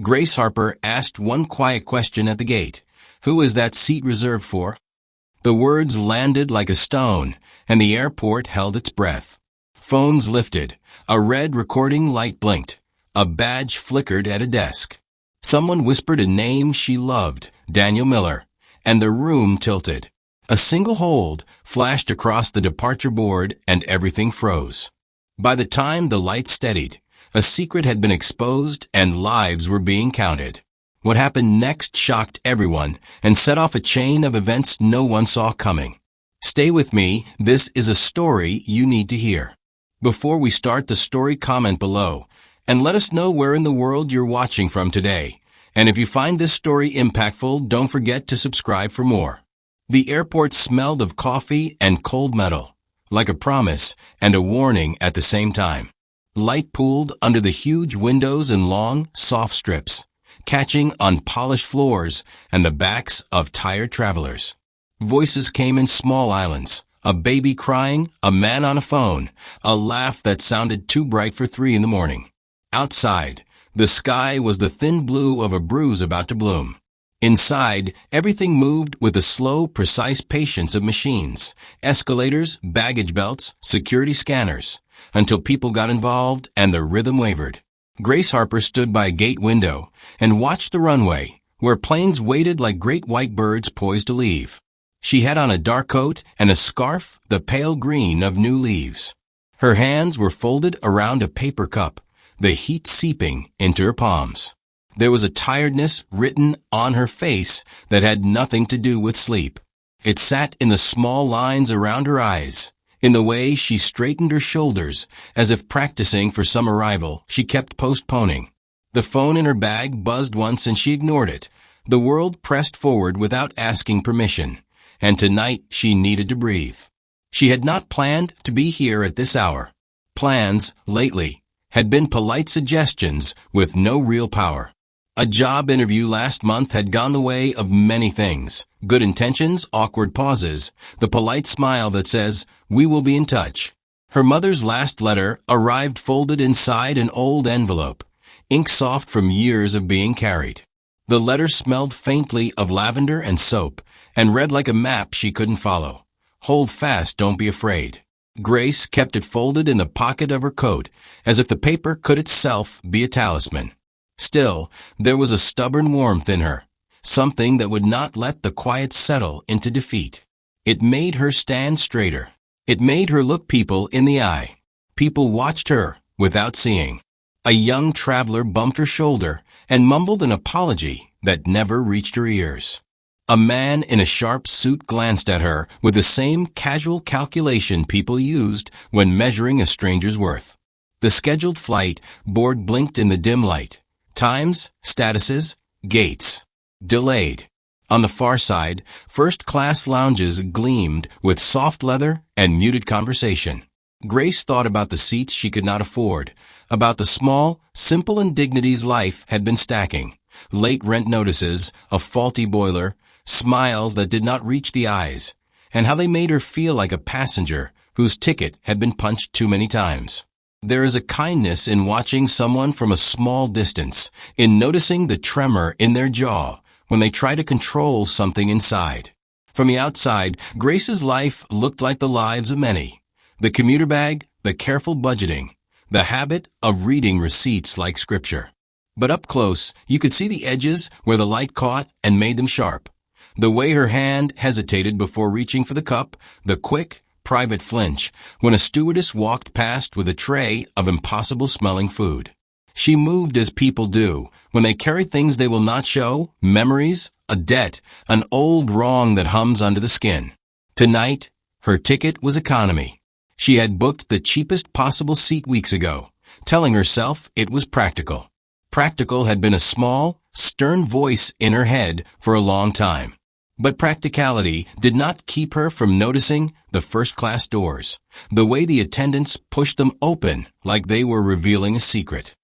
Grace Harper asked one quiet question at the gate. "Who is that seat reserved for?" The words landed like a stone, and the airport held its breath. Phones lifted. A red recording light blinked. A badge flickered at a desk. Someone whispered a name she loved, Daniel Miller, and the room tilted. A single hold flashed across the departure board and everything froze. By the time the light steadied, a secret had been exposed and lives were being counted. What happened next shocked everyone and set off a chain of events no one saw coming. Stay with me, this is a story you need to hear. Before we start the story, comment below and let us know where in the world you're watching from today. And if you find this story impactful, don't forget to subscribe for more. The airport smelled of coffee and cold metal, like a promise and a warning at the same time. Light pooled under the huge windows in long, soft strips, catching on polished floors and the backs of tired travelers. Voices came in small islands, a baby crying, a man on a phone, a laugh that sounded too bright for 3 a.m. Outside, the sky was the thin blue of a bruise about to bloom. Inside, everything moved with the slow, precise patience of machines, escalators, baggage belts, security scanners, until people got involved and the rhythm wavered. Grace Harper stood by a gate window and watched the runway, where planes waited like great white birds poised to leave. She had on a dark coat and a scarf, the pale green of new leaves. Her hands were folded around a paper cup, the heat seeping into her palms. There was a tiredness written on her face that had nothing to do with sleep. It sat in the small lines around her eyes, in the way she straightened her shoulders, as if practicing for some arrival she kept postponing. The phone in her bag buzzed once and she ignored it. The world pressed forward without asking permission, and tonight she needed to breathe. She had not planned to be here at this hour. Plans, lately, had been polite suggestions with no real power. A job interview last month had gone the way of many things. Good intentions, awkward pauses, the polite smile that says, "We will be in touch." Her mother's last letter arrived folded inside an old envelope, ink soft from years of being carried. The letter smelled faintly of lavender and soap, and read like a map she couldn't follow. "Hold fast, don't be afraid." Grace kept it folded in the pocket of her coat, as if the paper could itself be a talisman. Still, there was a stubborn warmth in her, something that would not let the quiet settle into defeat. It made her stand straighter. It made her look people in the eye. People watched her without seeing. A young traveler bumped her shoulder and mumbled an apology that never reached her ears. A man in a sharp suit glanced at her with the same casual calculation people used when measuring a stranger's worth. The scheduled flight board blinked in the dim light. Times, statuses, gates. Delayed. On the far side, first-class lounges gleamed with soft leather and muted conversation. Grace thought about the seats she could not afford, about the small, simple indignities life had been stacking. Late rent notices, a faulty boiler, smiles that did not reach the eyes, and how they made her feel like a passenger whose ticket had been punched too many times. There is a kindness in watching someone from a small distance, in noticing the tremor in their jaw when they try to control something inside. From the outside, Grace's life looked like the lives of many. The commuter bag, the careful budgeting, the habit of reading receipts like scripture. But up close, you could see the edges where the light caught and made them sharp. The way her hand hesitated before reaching for the cup, the quick, private flinch when a stewardess walked past with a tray of impossible-smelling food. She moved as people do when they carry things they will not show, memories, a debt, an old wrong that hums under the skin. Tonight, her ticket was economy. She had booked the cheapest possible seat weeks ago, telling herself it was practical. Practical had been a small, stern voice in her head for a long time. But practicality did not keep her from noticing the first-class doors, the way the attendants pushed them open like they were revealing a secret.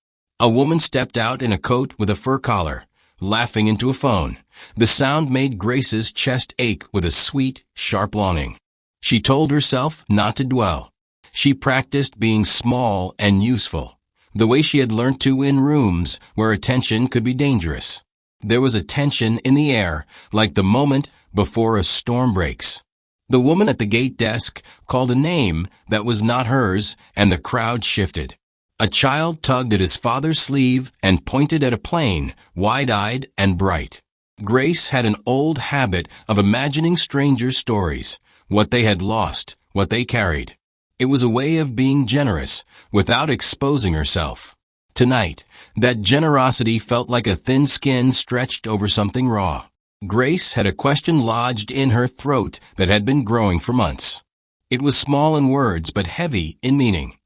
A woman stepped out in a coat with a fur collar, laughing into a phone. The sound made Grace's chest ache with a sweet, sharp longing. She told herself not to dwell. She practiced being small and useful. the way she had learned to in rooms where attention could be dangerous. There was a tension in the air, like the moment before a storm breaks. The woman at the gate desk called a name that was not hers, and the crowd shifted. A child tugged at his father's sleeve and pointed at a plane, wide-eyed and bright. Grace had an old habit of imagining strangers' stories, what they had lost, what they carried. It was a way of being generous without exposing herself. Tonight, that generosity felt like a thin skin stretched over something raw. Grace had a question lodged in her throat that had been growing for months. It was small in words but heavy in meaning.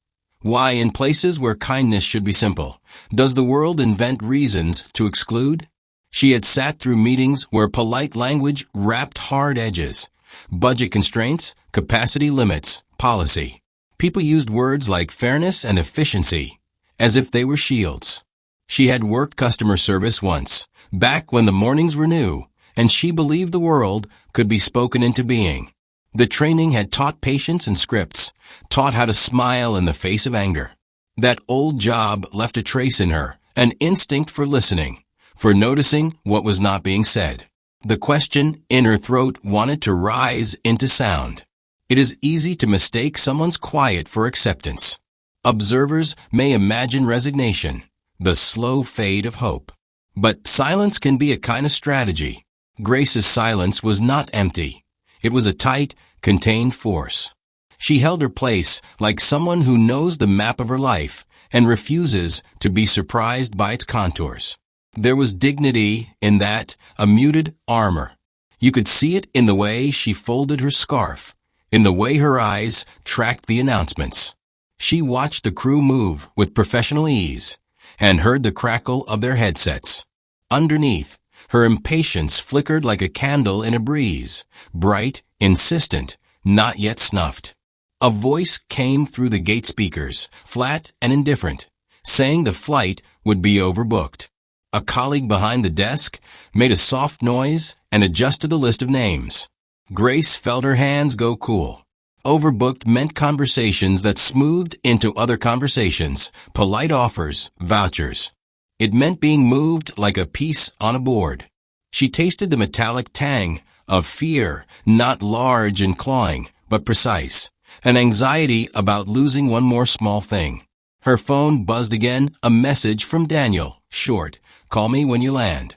Why, in places where kindness should be simple, does the world invent reasons to exclude? She had sat through meetings where polite language wrapped hard edges. Budget constraints, capacity limits, policy. People used words like fairness and efficiency, as if they were shields. She had worked customer service once, back when the mornings were new, and she believed the world could be spoken into being. The training had taught patience and scripts, taught how to smile in the face of anger. That old job left a trace in her, an instinct for listening, for noticing what was not being said. The question in her throat wanted to rise into sound. It is easy to mistake someone's quiet for acceptance. Observers may imagine resignation, the slow fade of hope. But silence can be a kind of strategy. Grace's silence was not empty. It was a tight, contained force. She held her place like someone who knows the map of her life and refuses to be surprised by its contours. There was dignity in that, a muted armor. You could see it in the way she folded her scarf, in the way her eyes tracked the announcements. She watched the crew move with professional ease and heard the crackle of their headsets. Underneath, her impatience flickered like a candle in a breeze, bright, insistent, not yet snuffed. A voice came through the gate speakers, flat and indifferent, saying the flight would be overbooked. A colleague behind the desk made a soft noise and adjusted the list of names. Grace felt her hands go cool. Overbooked meant conversations that smoothed into other conversations, polite offers, vouchers. It meant being moved like a piece on a board. She tasted the metallic tang of fear, not large and clawing, but precise, an anxiety about losing one more small thing. Her phone buzzed again, a message from Daniel, short, "Call me when you land."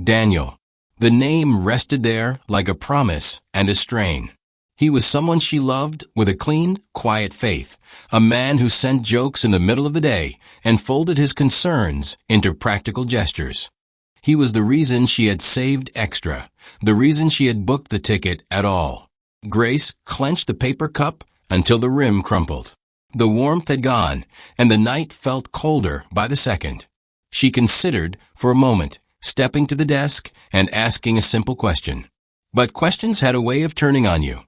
Daniel. The name rested there like a promise and a strain. He was someone she loved with a clean, quiet faith, a man who sent jokes in the middle of the day and folded his concerns into practical gestures. He was the reason she had saved extra, the reason she had booked the ticket at all. Grace clenched the paper cup until the rim crumpled. The warmth had gone, and the night felt colder by the second. She considered for a moment, stepping to the desk and asking a simple question. But questions had a way of turning on you.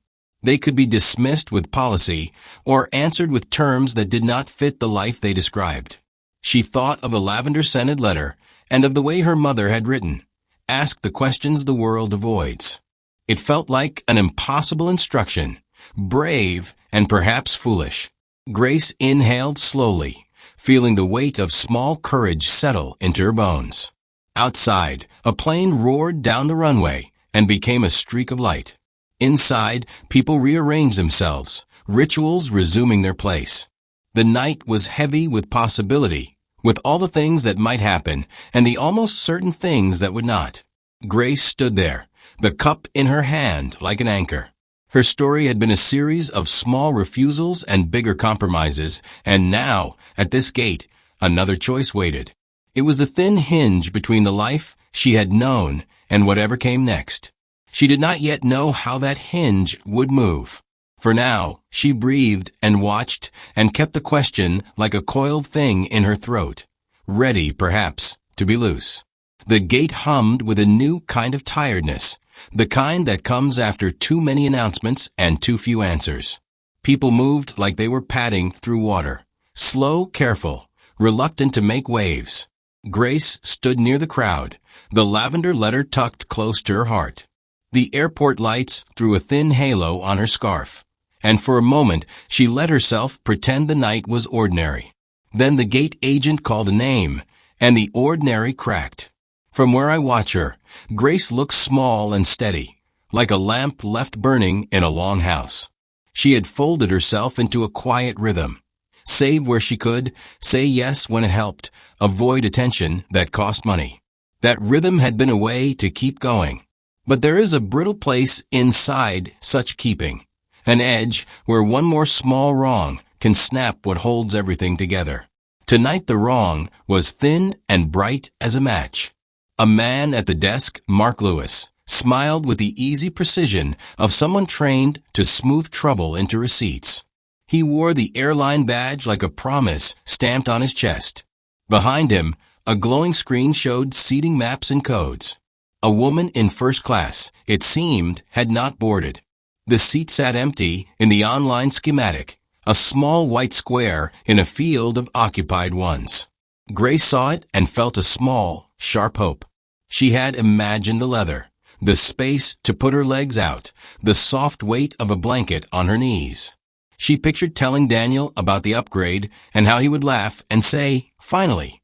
They could be dismissed with policy or answered with terms that did not fit the life they described. She thought of the lavender-scented letter and of the way her mother had written, "Ask the questions the world avoids." It felt like an impossible instruction, brave and perhaps foolish. Grace inhaled slowly, feeling the weight of small courage settle into her bones. Outside, a plane roared down the runway and became a streak of light. Inside, people rearranged themselves, rituals resuming their place. The night was heavy with possibility, with all the things that might happen and the almost certain things that would not. Grace stood there, the cup in her hand like an anchor. Her story had been a series of small refusals and bigger compromises, and now, at this gate, another choice waited. It was the thin hinge between the life she had known and whatever came next. She did not yet know how that hinge would move. For now, she breathed and watched and kept the question like a coiled thing in her throat, ready, perhaps, to be loose. The gate hummed with a new kind of tiredness, the kind that comes after too many announcements and too few answers. People moved like they were padding through water, slow, careful, reluctant to make waves. Grace stood near the crowd, the lavender letter tucked close to her heart. The airport lights threw a thin halo on her scarf, and for a moment she let herself pretend the night was ordinary. Then the gate agent called a name, and the ordinary cracked. From where I watch her, Grace looks small and steady, like a lamp left burning in a long house. She had folded herself into a quiet rhythm. Save where she could, say yes when it helped, avoid attention that cost money. That rhythm had been a way to keep going. But there is a brittle place inside such keeping, an edge where one more small wrong can snap what holds everything together. Tonight the wrong was thin and bright as a match. A man at the desk, Mark Lewis, smiled with the easy precision of someone trained to smooth trouble into receipts. He wore the airline badge like a promise stamped on his chest. Behind him, a glowing screen showed seating maps and codes. A woman in first class, it seemed, had not boarded. The seat sat empty in the online schematic, a small white square in a field of occupied ones. Grace saw it and felt a small, sharp hope. She had imagined the leather, the space to put her legs out, the soft weight of a blanket on her knees. She pictured telling Daniel about the upgrade and how he would laugh and say, "Finally."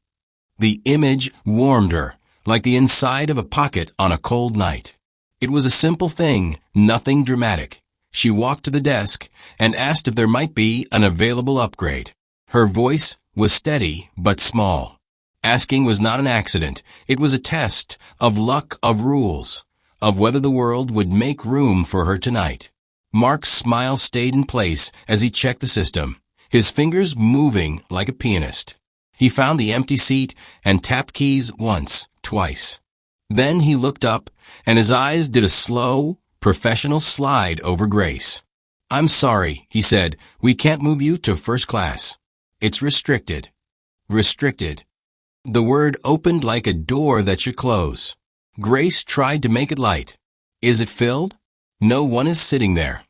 The image warmed her, like the inside of a pocket on a cold night. It was a simple thing, nothing dramatic. She walked to the desk and asked if there might be an available upgrade. Her voice was steady but small. Asking was not an accident. It was a test of luck, of rules, of whether the world would make room for her tonight. Mark's smile stayed in place as he checked the system, his fingers moving like a pianist. He found the empty seat and tapped keys once, twice. Then he looked up, and his eyes did a slow, professional slide over Grace. "I'm sorry," he said. "We can't move you to first class. It's restricted." Restricted. The word opened like a door that should close. Grace tried to make it light. "Is it filled?" "No one is sitting there."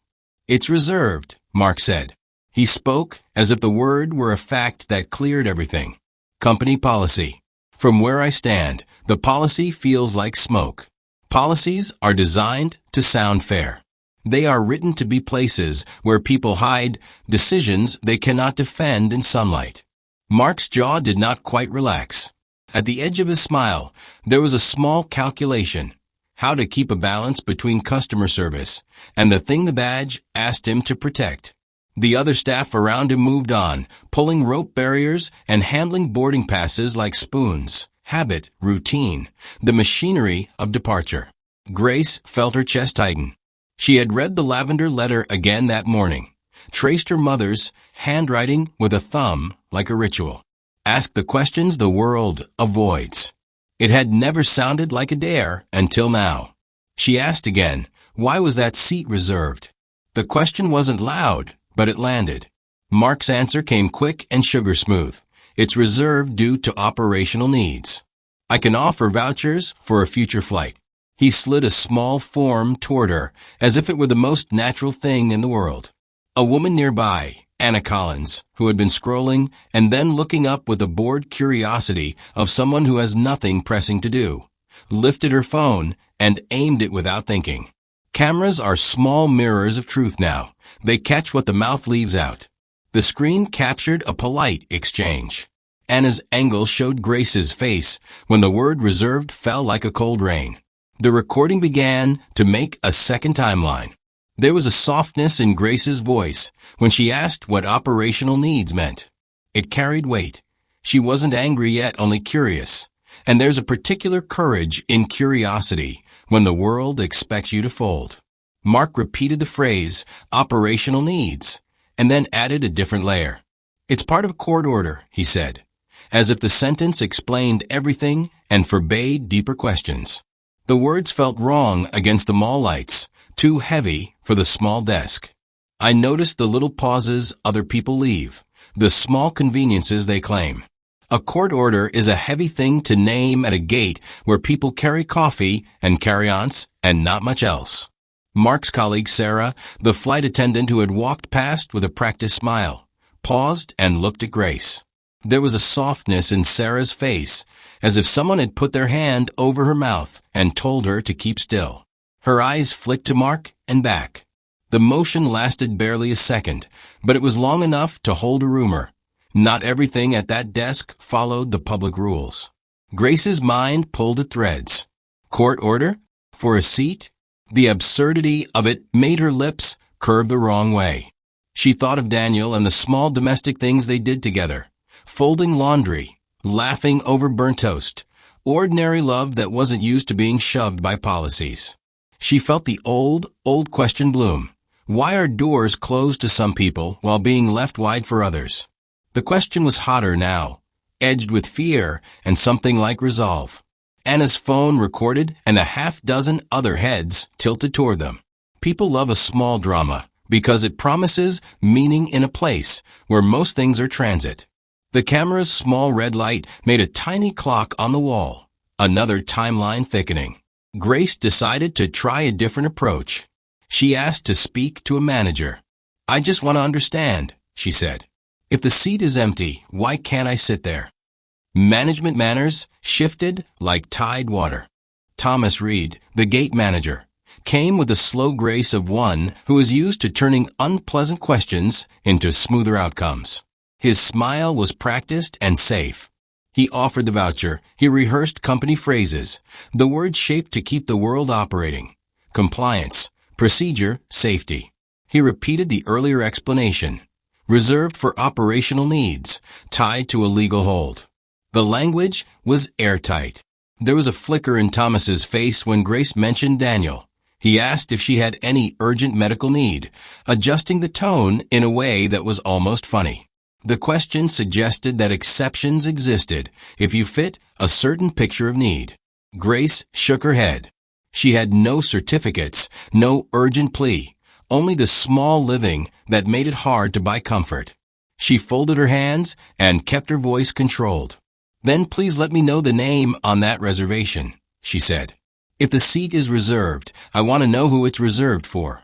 "It's reserved," Mark said. He spoke as if the word were a fact that cleared everything. Company policy. From where I stand, the policy feels like smoke. Policies are designed to sound fair. They are written to be places where people hide decisions they cannot defend in sunlight. Mark's jaw did not quite relax. At the edge of his smile, there was a small calculation: how to keep a balance between customer service and the thing the badge asked him to protect. The other staff around him moved on, pulling rope barriers and handling boarding passes like spoons. Habit, routine, the machinery of departure. Grace felt her chest tighten. She had read the lavender letter again that morning, traced her mother's handwriting with a thumb like a ritual. Asked the questions the world avoids. It had never sounded like a dare until now. She asked again, why was that seat reserved? The question wasn't loud, but it landed. Mark's answer came quick and sugar smooth. It's reserved due to operational needs. I can offer vouchers for a future flight. He slid a small form toward her, as if it were the most natural thing in the world. A woman nearby, Anna Collins, who had been scrolling and then looking up with the bored curiosity of someone who has nothing pressing to do, lifted her phone and aimed it without thinking. Cameras are small mirrors of truth now. They catch what the mouth leaves out. The screen captured a polite exchange. Anna's angle showed Grace's face when the word reserved fell like a cold rain. The recording began to make a second timeline. There was a softness in Grace's voice when she asked what operational needs meant. It carried weight. She wasn't angry yet, only curious. And there's a particular courage in curiosity when the world expects you to fold. Mark repeated the phrase, operational needs, and then added a different layer. It's part of a court order, he said, as if the sentence explained everything and forbade deeper questions. The words felt wrong against the mall lights, too heavy for the small desk. I noticed the little pauses other people leave, the small conveniences they claim. A court order is a heavy thing to name at a gate where people carry coffee and carry-ons and not much else. Mark's colleague Sarah, the flight attendant who had walked past with a practiced smile, paused and looked at Grace. There was a softness in Sarah's face, as if someone had put their hand over her mouth and told her to keep still. Her eyes flicked to Mark and back. The motion lasted barely a second, but it was long enough to hold a rumor. Not everything at that desk followed the public rules. Grace's mind pulled at threads. Court order? For a seat? The absurdity of it made her lips curve the wrong way. She thought of Daniel and the small domestic things they did together. Folding laundry, laughing over burnt toast, ordinary love that wasn't used to being shoved by policies. She felt the old question bloom. Why are doors closed to some people while being left wide for others? The question was hotter now, edged with fear and something like resolve. Anna's phone recorded and a half-dozen other heads tilted toward them. People love a small drama because it promises meaning in a place where most things are transit. The camera's small red light made a tiny clock on the wall, another timeline thickening. Grace decided to try a different approach. She asked to speak to a manager. "I just want to understand," she said. "If the seat is empty, why can't I sit there?" Management manners shifted like tide water. Thomas Reed, the gate manager, came with the slow grace of one who is used to turning unpleasant questions into smoother outcomes. His smile was practiced and safe. He offered the voucher. He rehearsed company phrases, the words shaped to keep the world operating. Compliance, procedure, safety. He repeated the earlier explanation, reserved for operational needs, tied to a legal hold. The language was airtight. There was a flicker in Thomas's face when Grace mentioned Daniel. He asked if she had any urgent medical need, adjusting the tone in a way that was almost funny. The question suggested that exceptions existed if you fit a certain picture of need. Grace shook her head. She had no certificates, no urgent plea, only the small living that made it hard to buy comfort. She folded her hands and kept her voice controlled. "Then please let me know the name on that reservation," she said. "If the seat is reserved, I want to know who it's reserved for."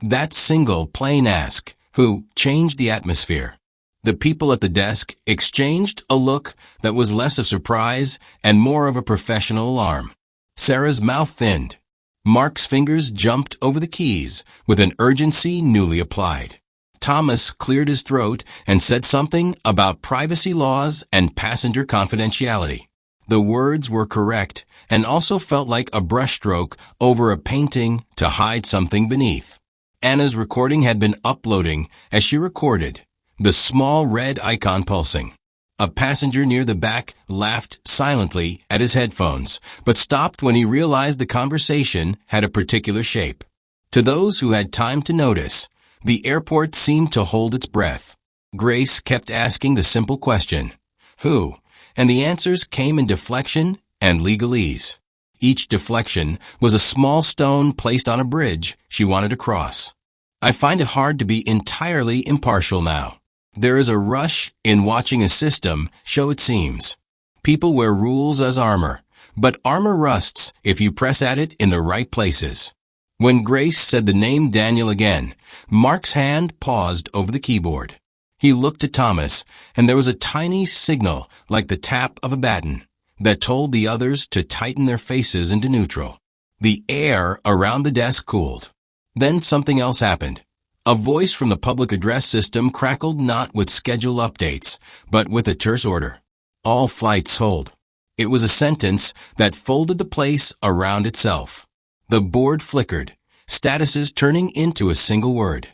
That single, plain ask, who changed the atmosphere. The people at the desk exchanged a look that was less of surprise and more of a professional alarm. Sarah's mouth thinned. Mark's fingers jumped over the keys with an urgency newly applied. Thomas cleared his throat and said something about privacy laws and passenger confidentiality. The words were correct and also felt like a brushstroke over a painting to hide something beneath. Anna's recording had been uploading as she recorded, the small red icon pulsing. A passenger near the back laughed silently at his headphones, but stopped when he realized the conversation had a particular shape. To those who had time to notice, the airport seemed to hold its breath. Grace kept asking the simple question, "Who?" and the answers came in deflection and legalese. Each deflection was a small stone placed on a bridge she wanted to cross. "I find it hard to be entirely impartial now. There is a rush in watching a system show it seems. People wear rules as armor, but armor rusts if you press at it in the right places." When Grace said the name Daniel again, Mark's hand paused over the keyboard. He looked at Thomas, and there was a tiny signal like the tap of a baton that told the others to tighten their faces into neutral. The air around the desk cooled. Then something else happened. A voice from the public address system crackled not with schedule updates, but with a terse order. "All flights hold." It was a sentence that folded the place around itself. The board flickered, statuses turning into a single word.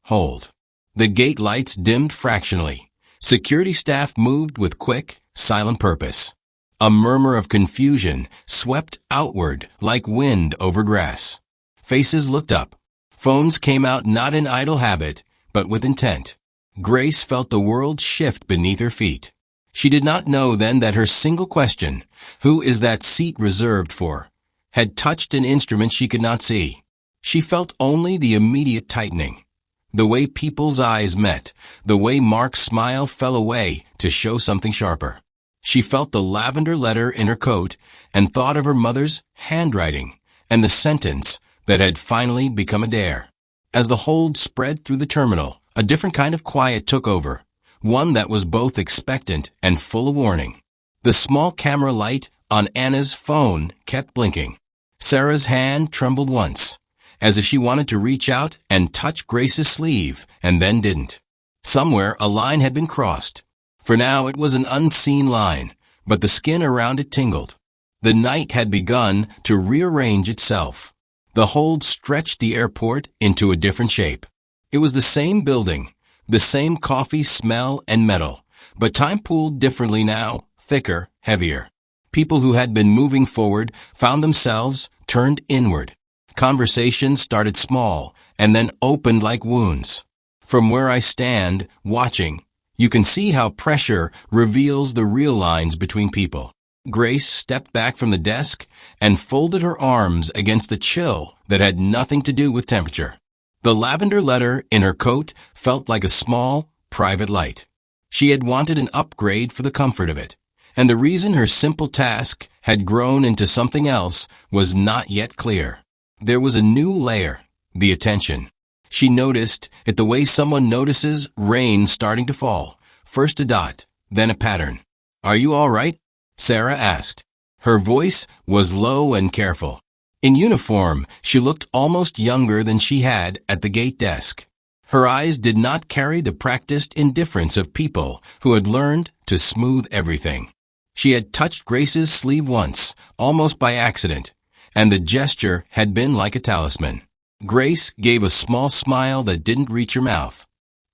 Hold. The gate lights dimmed fractionally. Security staff moved with quick, silent purpose. A murmur of confusion swept outward like wind over grass. Faces looked up. Phones came out not in idle habit, but with intent. Grace felt the world shift beneath her feet. She did not know then that her single question, "Who is that seat reserved for?" had touched an instrument she could not see. She felt only the immediate tightening. The way people's eyes met, the way Mark's smile fell away to show something sharper. She felt the lavender letter in her coat and thought of her mother's handwriting and the sentence that had finally become a dare. As the hold spread through the terminal, a different kind of quiet took over, one that was both expectant and full of warning. The small camera light on Anna's phone kept blinking. Sarah's hand trembled once, as if she wanted to reach out and touch Grace's sleeve, and then didn't. Somewhere a line had been crossed. For now it was an unseen line, but the skin around it tingled. The night had begun to rearrange itself. The hold stretched the airport into a different shape. It was the same building, the same coffee smell and metal, but time pooled differently now, thicker, heavier. People who had been moving forward found themselves turned inward. Conversations started small and then opened like wounds. From where I stand, watching, you can see how pressure reveals the real lines between people. Grace stepped back from the desk and folded her arms against the chill that had nothing to do with temperature. The lavender letter in her coat felt like a small, private light. She had wanted an upgrade for the comfort of it, and the reason her simple task had grown into something else was not yet clear. There was a new layer, the attention. She noticed it the way someone notices rain starting to fall. First a dot, then a pattern. "Are you all right?" Sarah asked. Her voice was low and careful. In uniform, she looked almost younger than she had at the gate desk. Her eyes did not carry the practiced indifference of people who had learned to smooth everything. She had touched Grace's sleeve once, almost by accident, and the gesture had been like a talisman. Grace gave a small smile that didn't reach her mouth.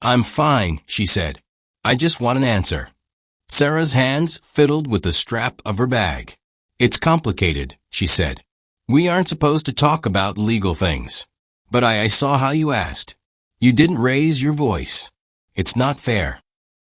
"I'm fine," she said. "I just want an answer." Sarah's hands fiddled with the strap of her bag. "It's complicated," she said. "We aren't supposed to talk about legal things. But I saw how you asked. You didn't raise your voice. It's not fair."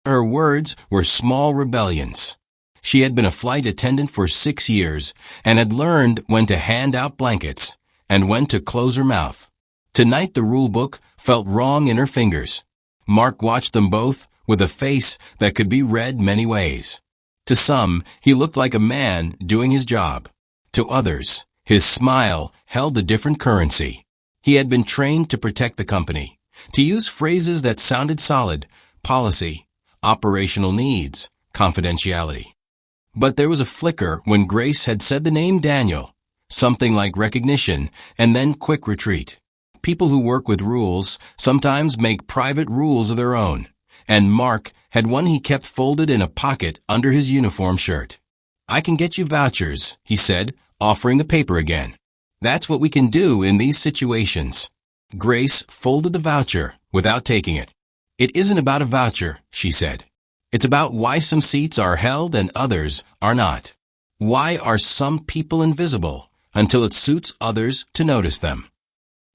Her words were small rebellions. She had been a flight attendant for 6 years and had learned when to hand out blankets and when to close her mouth. Tonight the rule book felt wrong in her fingers. Mark watched them both with a face that could be read many ways. To some, he looked like a man doing his job. To others, his smile held a different currency. He had been trained to protect the company, to use phrases that sounded solid: policy, operational needs, confidentiality. But there was a flicker when Grace had said the name Daniel, something like recognition, and then quick retreat. People who work with rules sometimes make private rules of their own, and Mark had one he kept folded in a pocket under his uniform shirt. "I can get you vouchers," he said, offering the paper again. "That's what we can do in these situations." Grace folded the voucher without taking it. "It isn't about a voucher," she said. "It's about why some seats are held and others are not. Why are some people invisible until it suits others to notice them?"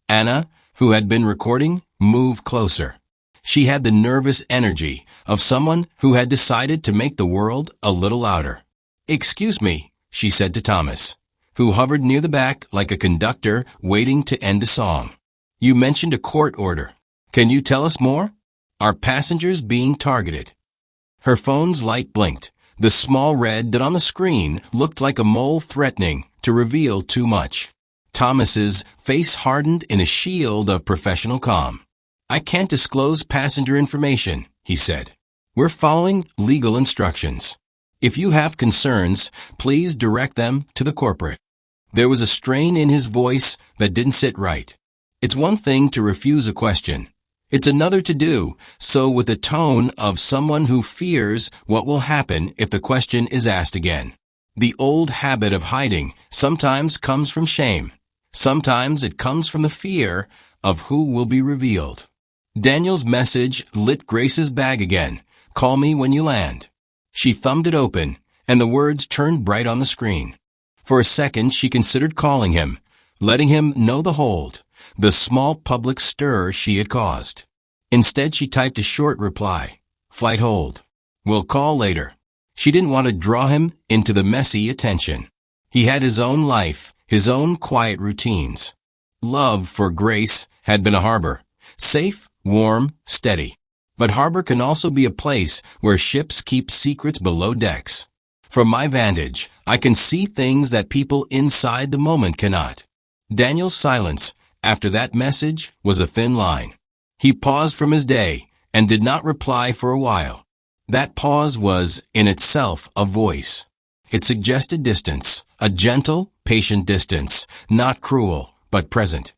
Anna, who had been recording, moved closer. She had the nervous energy of someone who had decided to make the world a little louder. "Excuse me," she said to Thomas, who hovered near the back like a conductor waiting to end a song. "You mentioned a court order. Can you tell us more? Are passengers being targeted?" Her phone's light blinked. The small red that on the screen looked like a mole threatening to reveal too much. Thomas's face hardened in a shield of professional calm. "I can't disclose passenger information," he said. "We're following legal instructions. If you have concerns, please direct them to the corporate." There was a strain in his voice that didn't sit right. It's one thing to refuse a question. It's another to do so with the tone of someone who fears what will happen if the question is asked again. The old habit of hiding sometimes comes from shame. Sometimes it comes from the fear of who will be revealed. Daniel's message lit Grace's bag again. "Call me when you land." She thumbed it open, and the words turned bright on the screen. For a second, she considered calling him, letting him know the hold, the small public stir she had caused. Instead, she typed a short reply. "Flight hold. We'll call later." She didn't want to draw him into the messy attention. He had his own life, his own quiet routines. Love for Grace had been a harbor, safe, warm, steady. But harbor can also be a place where ships keep secrets below decks. From my vantage, I can see things that people inside the moment cannot. Daniel's silence after that message was a thin line. He paused from his day and did not reply for a while. That pause was, in itself, a voice. It suggested distance, a gentle, patient distance, not cruel, but present.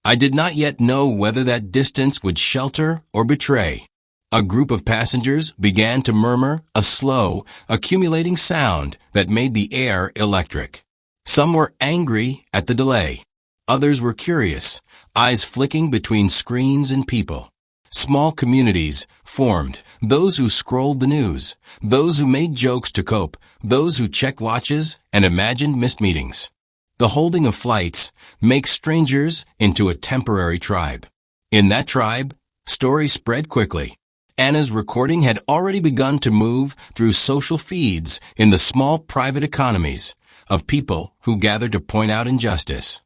I did not yet know whether that distance would shelter or betray. A group of passengers began to murmur, a slow, accumulating sound that made the air electric. Some were angry at the delay. Others were curious, eyes flicking between screens and people. Small communities formed, those who scrolled the news, those who made jokes to cope, those who checked watches and imagined missed meetings. The holding of flights makes strangers into a temporary tribe. In that tribe, stories spread quickly. Anna's recording had already begun to move through social feeds in the small private economies of people who gathered to point out injustice.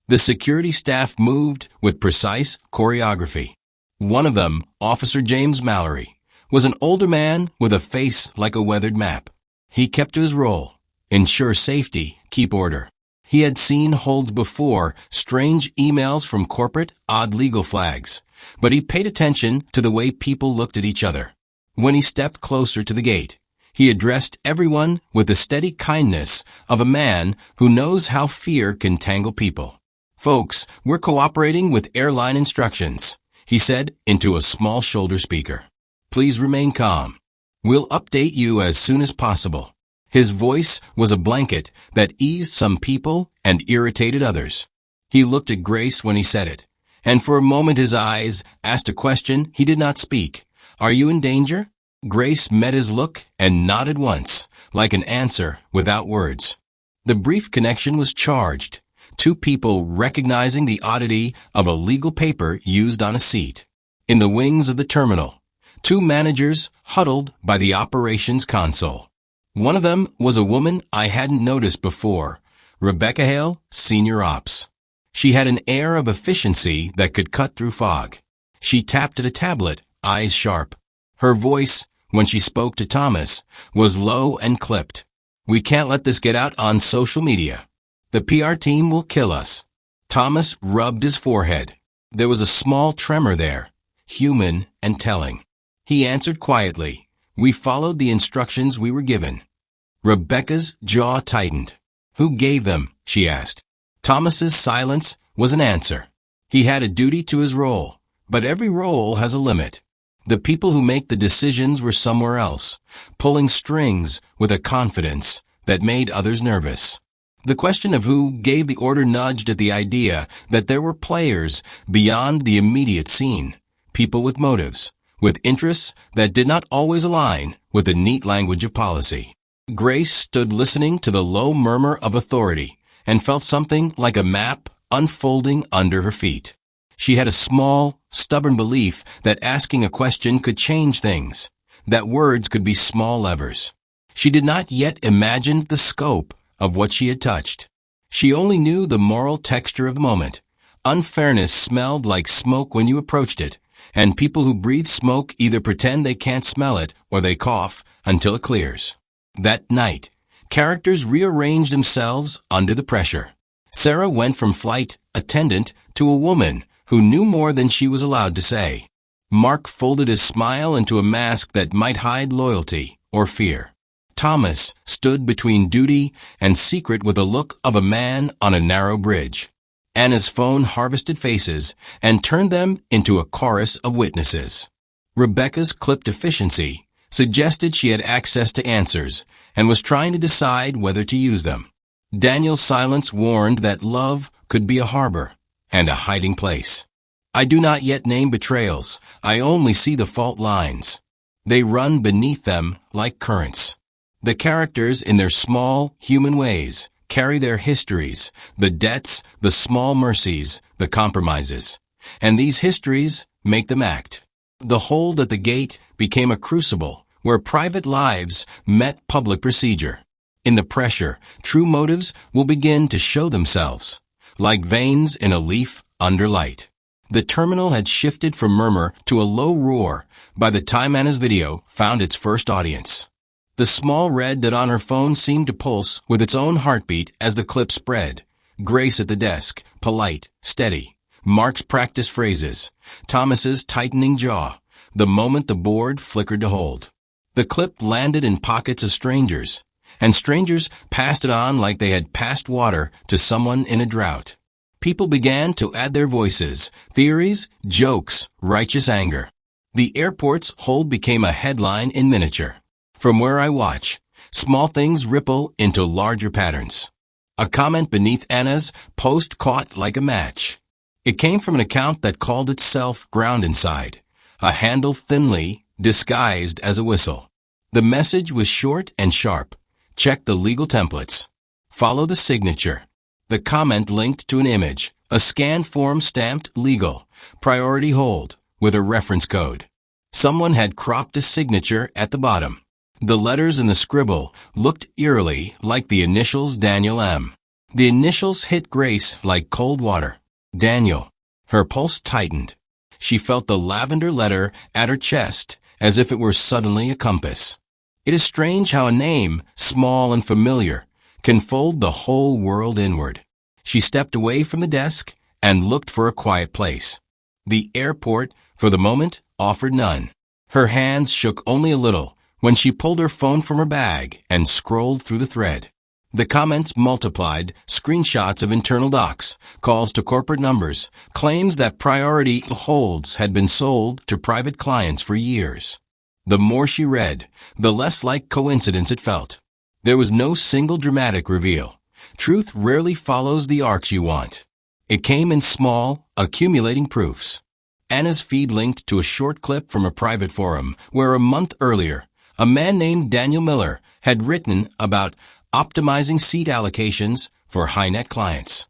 The security staff moved with precise choreography. One of them, Officer James Mallory, was an older man with a face like a weathered map. He kept to his role, ensure safety, keep order. He had seen holds before, strange emails from corporate, odd legal flags, but he paid attention to the way people looked at each other. When he stepped closer to the gate, he addressed everyone with the steady kindness of a man who knows how fear can tangle people. "Folks, we're cooperating with airline instructions," he said into a small shoulder speaker. "Please remain calm. We'll update you as soon as possible." His voice was a blanket that eased some people and irritated others. He looked at Grace when he said it, and for a moment his eyes asked a question he did not speak. "Are you in danger?" Grace met his look and nodded once, like an answer without words. The brief connection was charged. Two people recognizing the oddity of a legal paper used on a seat. In the wings of the terminal, two managers huddled by the operations console. One of them was a woman I hadn't noticed before, Rebecca Hale, Senior Ops. She had an air of efficiency that could cut through fog. She tapped at a tablet, eyes sharp. Her voice, when she spoke to Thomas, was low and clipped. "We can't let this get out on social media. The PR team will kill us." Thomas rubbed his forehead. There was a small tremor there, human and telling. He answered quietly, "We followed the instructions we were given." Rebecca's jaw tightened. "Who gave them?" she asked. Thomas's silence was an answer. He had a duty to his role, but every role has a limit. The people who make the decisions were somewhere else, pulling strings with a confidence that made others nervous. The question of who gave the order nudged at the idea that there were players beyond the immediate scene, people with motives, with interests that did not always align with the neat language of policy. Grace stood listening to the low murmur of authority and felt something like a map unfolding under her feet. She had a small, stubborn belief that asking a question could change things, that words could be small levers. She did not yet imagine the scope of what she had touched. She only knew the moral texture of the moment. Unfairness smelled like smoke when you approached it, and people who breathe smoke either pretend they can't smell it or they cough until it clears. That night, characters rearranged themselves under the pressure. Sarah went from flight attendant to a woman who knew more than she was allowed to say. Mark folded his smile into a mask that might hide loyalty or fear. Thomas stood between duty and secret with the look of a man on a narrow bridge. Anna's phone harvested faces and turned them into a chorus of witnesses. Rebecca's clipped efficiency suggested she had access to answers and was trying to decide whether to use them. Daniel's silence warned that love could be a harbor and a hiding place. I do not yet name betrayals. I only see the fault lines. They run beneath them like currents. The characters, in their small, human ways, carry their histories, the debts, the small mercies, the compromises. And these histories make them act. The hold at the gate became a crucible where private lives met public procedure. In the pressure, true motives will begin to show themselves, like veins in a leaf under light. The terminal had shifted from murmur to a low roar by the time Anna's video found its first audience. The small red dot on her phone seemed to pulse with its own heartbeat as the clip spread. Grace at the desk, polite, steady. Mark's practice phrases. Thomas's tightening jaw, the moment the board flickered to hold. The clip landed in pockets of strangers, and strangers passed it on like they had passed water to someone in a drought. People began to add their voices, theories, jokes, righteous anger. The airport's hold became a headline in miniature. From where I watch, small things ripple into larger patterns. A comment beneath Anna's post caught like a match. It came from an account that called itself Ground Inside, a handle thinly disguised as a whistle. The message was short and sharp. Check the legal templates. Follow the signature. The comment linked to an image, a scanned form stamped legal, priority hold, with a reference code. Someone had cropped a signature at the bottom. The letters in the scribble looked eerily like the initials Daniel M. The initials hit Grace like cold water. Daniel. Her pulse tightened. She felt the lavender letter at her chest as if it were suddenly a compass. It is strange how a name, small and familiar, can fold the whole world inward. She stepped away from the desk and looked for a quiet place. The airport, for the moment, offered none. Her hands shook only a little when she pulled her phone from her bag and scrolled through the thread. The comments multiplied, screenshots of internal docs, calls to corporate numbers, claims that priority holds had been sold to private clients for years. The more she read, the less like coincidence it felt. There was no single dramatic reveal. Truth rarely follows the arcs you want. It came in small, accumulating proofs. Anna's feed linked to a short clip from a private forum where a month earlier, a man named Daniel Miller had written about optimizing seat allocations for high-net clients.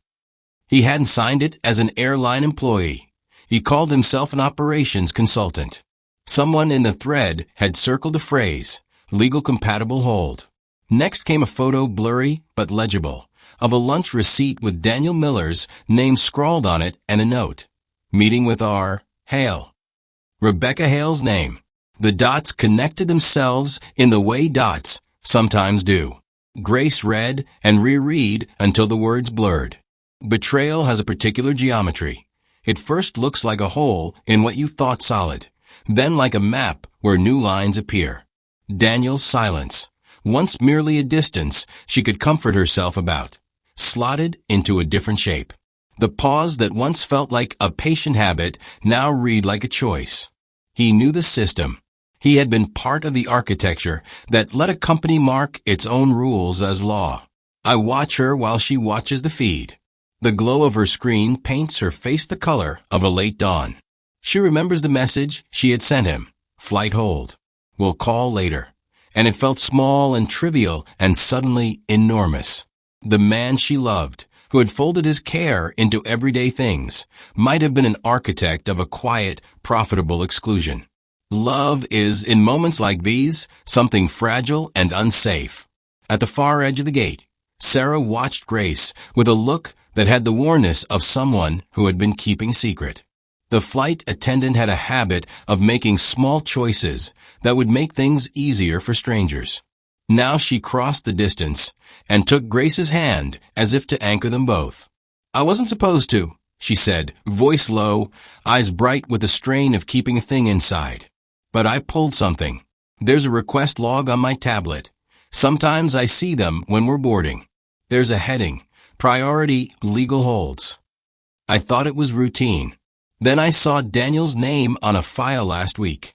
He hadn't signed it as an airline employee. He called himself an operations consultant. Someone in the thread had circled a phrase, legal compatible hold. Next came a photo, blurry but legible, of a lunch receipt with Daniel Miller's name scrawled on it and a note. Meeting with R. Hale. Rebecca Hale's name. The dots connected themselves in the way dots sometimes do. Grace read and reread until the words blurred. Betrayal has a particular geometry. It first looks like a hole in what you thought solid, then like a map where new lines appear. Daniel's silence, once merely a distance she could comfort herself about, slotted into a different shape. The pause that once felt like a patient habit now read like a choice. He knew the system. He had been part of the architecture that let a company mark its own rules as law. I watch her while she watches the feed. The glow of her screen paints her face the color of a late dawn. She remembers the message she had sent him. Flight hold. We'll call later. And it felt small and trivial and suddenly enormous. The man she loved, who had folded his care into everyday things, might have been an architect of a quiet, profitable exclusion. Love is, in moments like these, something fragile and unsafe. At the far edge of the gate, Sarah watched Grace with a look that had the warmth of someone who had been keeping secret. The flight attendant had a habit of making small choices that would make things easier for strangers. Now she crossed the distance and took Grace's hand as if to anchor them both. I wasn't supposed to, she said, voice low, eyes bright with the strain of keeping a thing inside. But I pulled something. There's a request log on my tablet. Sometimes I see them when we're boarding. There's a heading, priority legal holds. I thought it was routine. Then I saw Daniel's name on a file last week.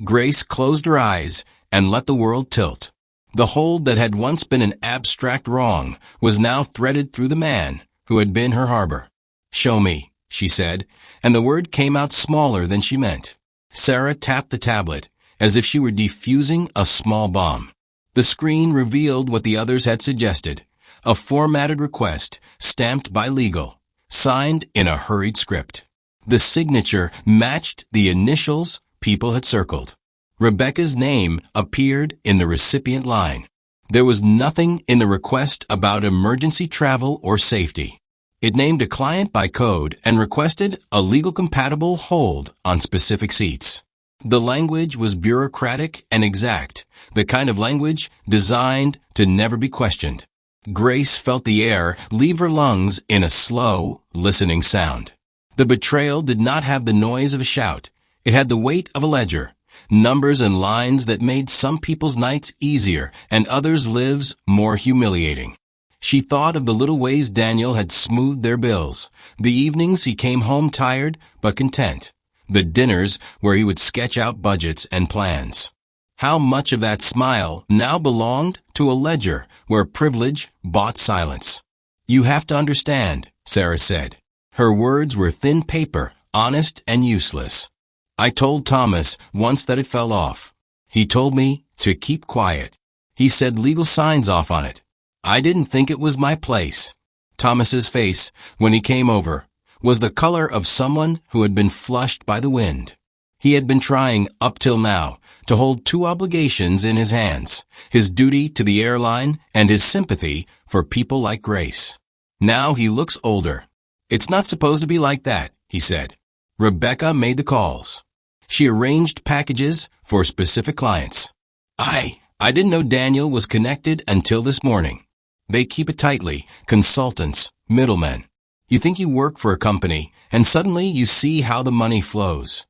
Grace closed her eyes and let the world tilt. The hold that had once been an abstract wrong was now threaded through the man who had been her harbor. Show me, she said, and the word came out smaller than she meant. Sarah tapped the tablet as if she were defusing a small bomb. The screen revealed what the others had suggested, a formatted request stamped by legal, signed in a hurried script. The signature matched the initials people had circled. Rebecca's name appeared in the recipient line. There was nothing in the request about emergency travel or safety. It named a client by code and requested a legal compatible hold on specific seats. The language was bureaucratic and exact, the kind of language designed to never be questioned. Grace felt the air leave her lungs in a slow, listening sound. The betrayal did not have the noise of a shout. It had the weight of a ledger, numbers and lines that made some people's nights easier and others' lives more humiliating. She thought of the little ways Daniel had smoothed their bills, the evenings he came home tired but content, the dinners where he would sketch out budgets and plans. How much of that smile now belonged to a ledger where privilege bought silence? "You have to understand," Sarah said. Her words were thin paper, honest and useless. "I told Thomas once that it fell off. He told me to keep quiet. He said legal signs off on it. I didn't think it was my place." Thomas's face, when he came over, was the color of someone who had been flushed by the wind. He had been trying, up till now, to hold two obligations in his hands, his duty to the airline and his sympathy for people like Grace. Now he looks older. "It's not supposed to be like that," he said. Rebecca made the calls. She arranged packages for specific clients. I didn't know Daniel was connected until this morning. They keep it tightly, consultants, middlemen. You think you work for a company, and suddenly you see how the money flows.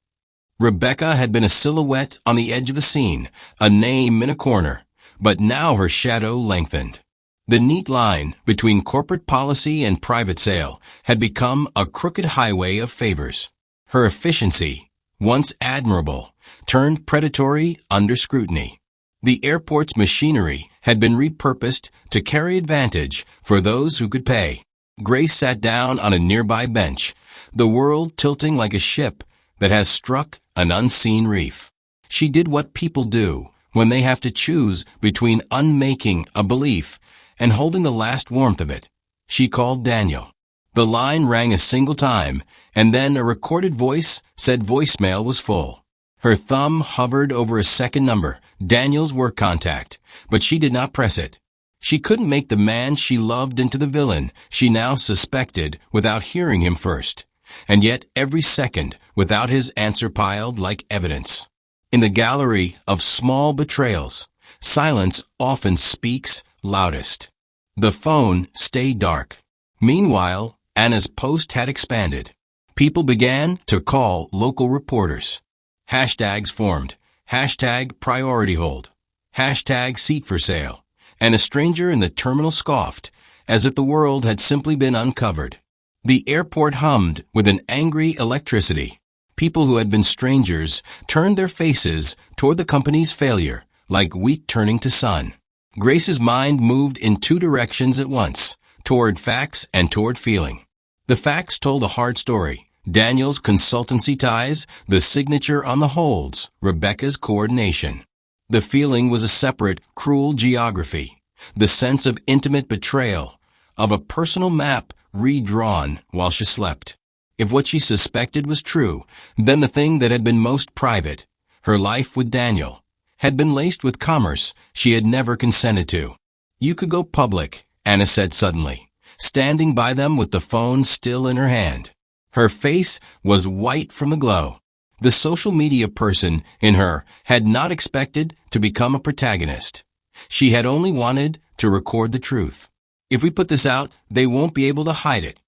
Rebecca had been a silhouette on the edge of the scene, a name in a corner, but now her shadow lengthened. The neat line between corporate policy and private sale had become a crooked highway of favors. Her efficiency, once admirable, turned predatory under scrutiny. The airport's machinery had been repurposed to carry advantage for those who could pay. Grace sat down on a nearby bench, the world tilting like a ship that has struck an unseen reef. She did what people do when they have to choose between unmaking a belief and holding the last warmth of it. She called Daniel. The line rang a single time, and then a recorded voice said voicemail was full. Her thumb hovered over a second number, Daniel's work contact, but she did not press it. She couldn't make the man she loved into the villain she now suspected without hearing him first, and yet every second without his answer piled like evidence. In the gallery of small betrayals, silence often speaks loudest. The phone stayed dark. Meanwhile, Anna's post had expanded. People began to call local reporters. Hashtags formed. Hashtag priority hold. Hashtag seat for sale. And a stranger in the terminal scoffed, as if the world had simply been uncovered. The airport hummed with an angry electricity. People who had been strangers turned their faces toward the company's failure, like wheat turning to sun. Grace's mind moved in two directions at once, toward facts and toward feeling. The facts told a hard story. Daniel's consultancy ties, the signature on the holds, Rebecca's coordination. The feeling was a separate, cruel geography, the sense of intimate betrayal, of a personal map redrawn while she slept. If what she suspected was true, then the thing that had been most private, her life with Daniel, had been laced with commerce she had never consented to. "You could go public," Anna said suddenly, standing by them with the phone still in her hand. Her face was white from the glow. The social media person in her had not expected to become a protagonist. She had only wanted to record the truth. "If we put this out, they won't be able to hide it."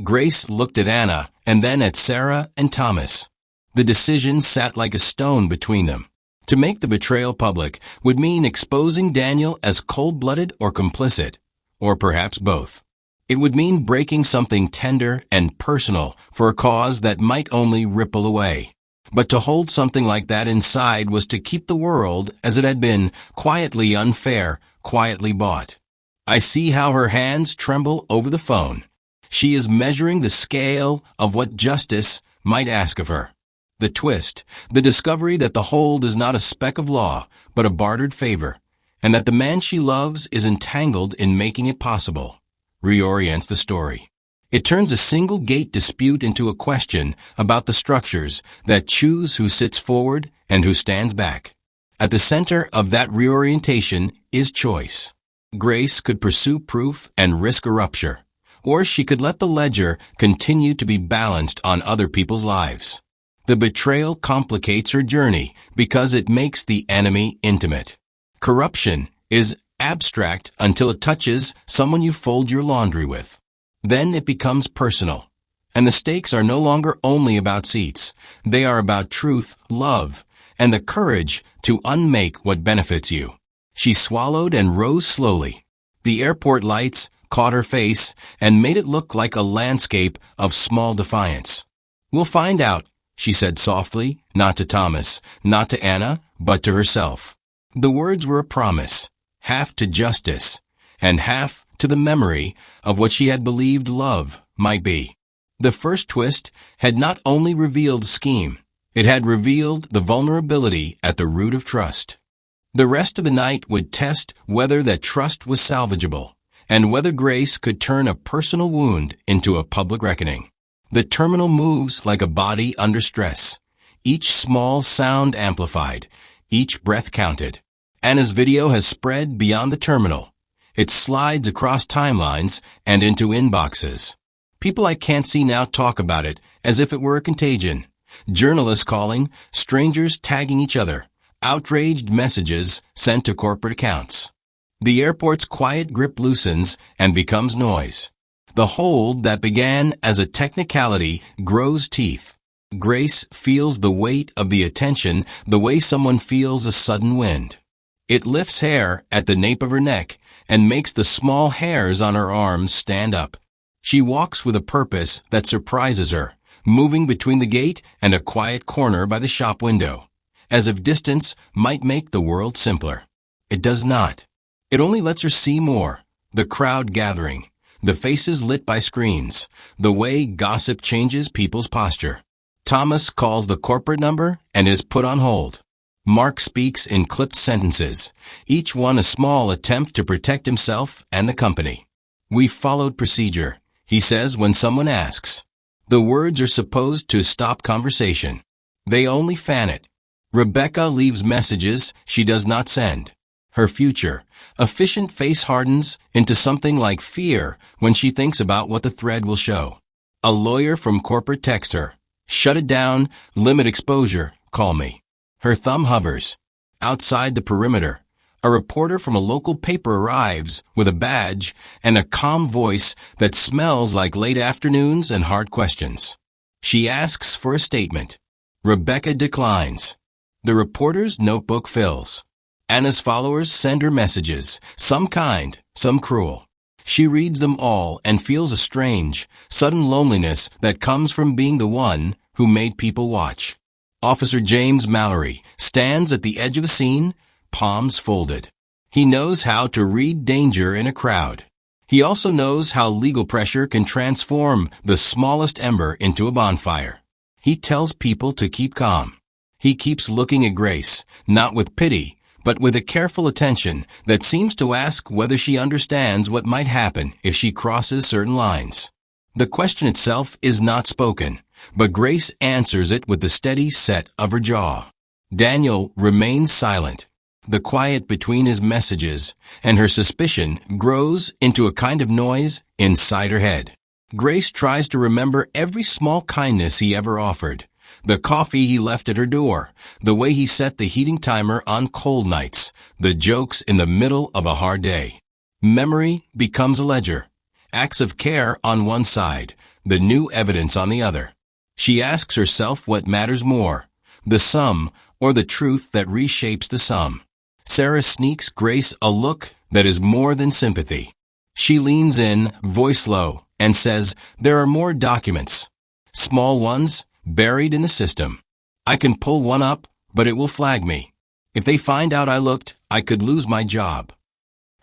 Grace looked at Anna and then at Sarah and Thomas. The decision sat like a stone between them. To make the betrayal public would mean exposing Daniel as cold-blooded or complicit, or perhaps both. It would mean breaking something tender and personal for a cause that might only ripple away. But to hold something like that inside was to keep the world as it had been, quietly unfair, quietly bought. I see how her hands tremble over the phone. She is measuring the scale of what justice might ask of her. The twist, the discovery that the hold is not a speck of law, but a bartered favor, and that the man she loves is entangled in making it possible, reorients the story. It turns a single gate dispute into a question about the structures that choose who sits forward and who stands back. At the center of that reorientation is choice. Grace could pursue proof and risk a rupture, or she could let the ledger continue to be balanced on other people's lives. The betrayal complicates her journey because it makes the enemy intimate. Corruption is abstract until it touches someone you fold your laundry with. Then it becomes personal. And the stakes are no longer only about seats. They are about truth, love, and the courage to unmake what benefits you. She swallowed and rose slowly. The airport lights caught her face and made it look like a landscape of small defiance. "We'll find out," she said softly, not to Thomas, not to Anna, but to herself. The words were a promise, half to justice, and half to the memory of what she had believed love might be. The first twist had not only revealed scheme, it had revealed the vulnerability at the root of trust. The rest of the night would test whether that trust was salvageable, and whether Grace could turn a personal wound into a public reckoning. The terminal moves like a body under stress, each small sound amplified, each breath counted. Anna's video has spread beyond the terminal. It slides across timelines and into inboxes. People I can't see now talk about it as if it were a contagion. Journalists calling, strangers tagging each other, outraged messages sent to corporate accounts. The airport's quiet grip loosens and becomes noise. The hold that began as a technicality grows teeth. Grace feels the weight of the attention the way someone feels a sudden wind. It lifts hair at the nape of her neck and makes the small hairs on her arms stand up. She walks with a purpose that surprises her, moving between the gate and a quiet corner by the shop window, as if distance might make the world simpler. It does not. It only lets her see more, the crowd gathering, the faces lit by screens, the way gossip changes people's posture. Thomas calls the corporate number and is put on hold. Mark speaks in clipped sentences, each one a small attempt to protect himself and the company. "We followed procedure," he says when someone asks. The words are supposed to stop conversation. They only fan it. Rebecca leaves messages she does not send. Her future, efficient face hardens into something like fear when she thinks about what the thread will show. A lawyer from corporate texts her, "Shut it down, limit exposure, call me." Her thumb hovers. Outside the perimeter, a reporter from a local paper arrives with a badge and a calm voice that smells like late afternoons and hard questions. She asks for a statement. Rebecca declines. The reporter's notebook fills. Anna's followers send her messages, some kind, some cruel. She reads them all and feels a strange, sudden loneliness that comes from being the one who made people watch. Officer James Mallory stands at the edge of the scene, palms folded. He knows how to read danger in a crowd. He also knows how legal pressure can transform the smallest ember into a bonfire. He tells people to keep calm. He keeps looking at Grace, not with pity, but with a careful attention that seems to ask whether she understands what might happen if she crosses certain lines. The question itself is not spoken, but Grace answers it with the steady set of her jaw. Daniel remains silent. The quiet between his messages and her suspicion grows into a kind of noise inside her head. Grace tries to remember every small kindness he ever offered. The coffee he left at her door, the way he set the heating timer on cold nights, the jokes in the middle of a hard day. Memory becomes a ledger. Acts of care on one side, the new evidence on the other. She asks herself what matters more, the sum or the truth that reshapes the sum. Sarah sneaks Grace a look that is more than sympathy. She leans in, voice low, and says, "There are more documents. Small ones, buried in the system. I can pull one up, but it will flag me. If they find out I looked, I could lose my job."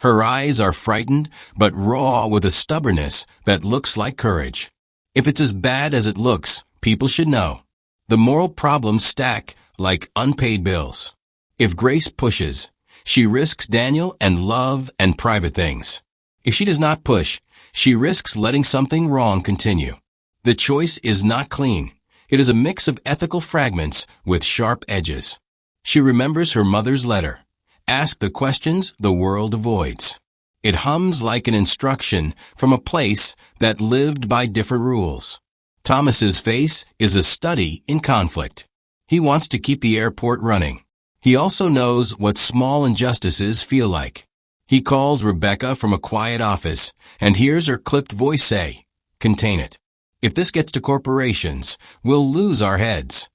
Her eyes are frightened, but raw with a stubbornness that looks like courage. If it's as bad as it looks, people should know. The moral problems stack like unpaid bills. If Grace pushes, she risks Daniel and love and private things. If she does not push, she risks letting something wrong continue. The choice is not clean. It is a mix of ethical fragments with sharp edges. She remembers her mother's letter. Ask the questions the world avoids. It hums like an instruction from a place that lived by different rules. Thomas's face is a study in conflict. He wants to keep the airport running. He also knows what small injustices feel like. He calls Rebecca from a quiet office and hears her clipped voice say, "Contain it. If this gets to corporations, we'll lose our heads."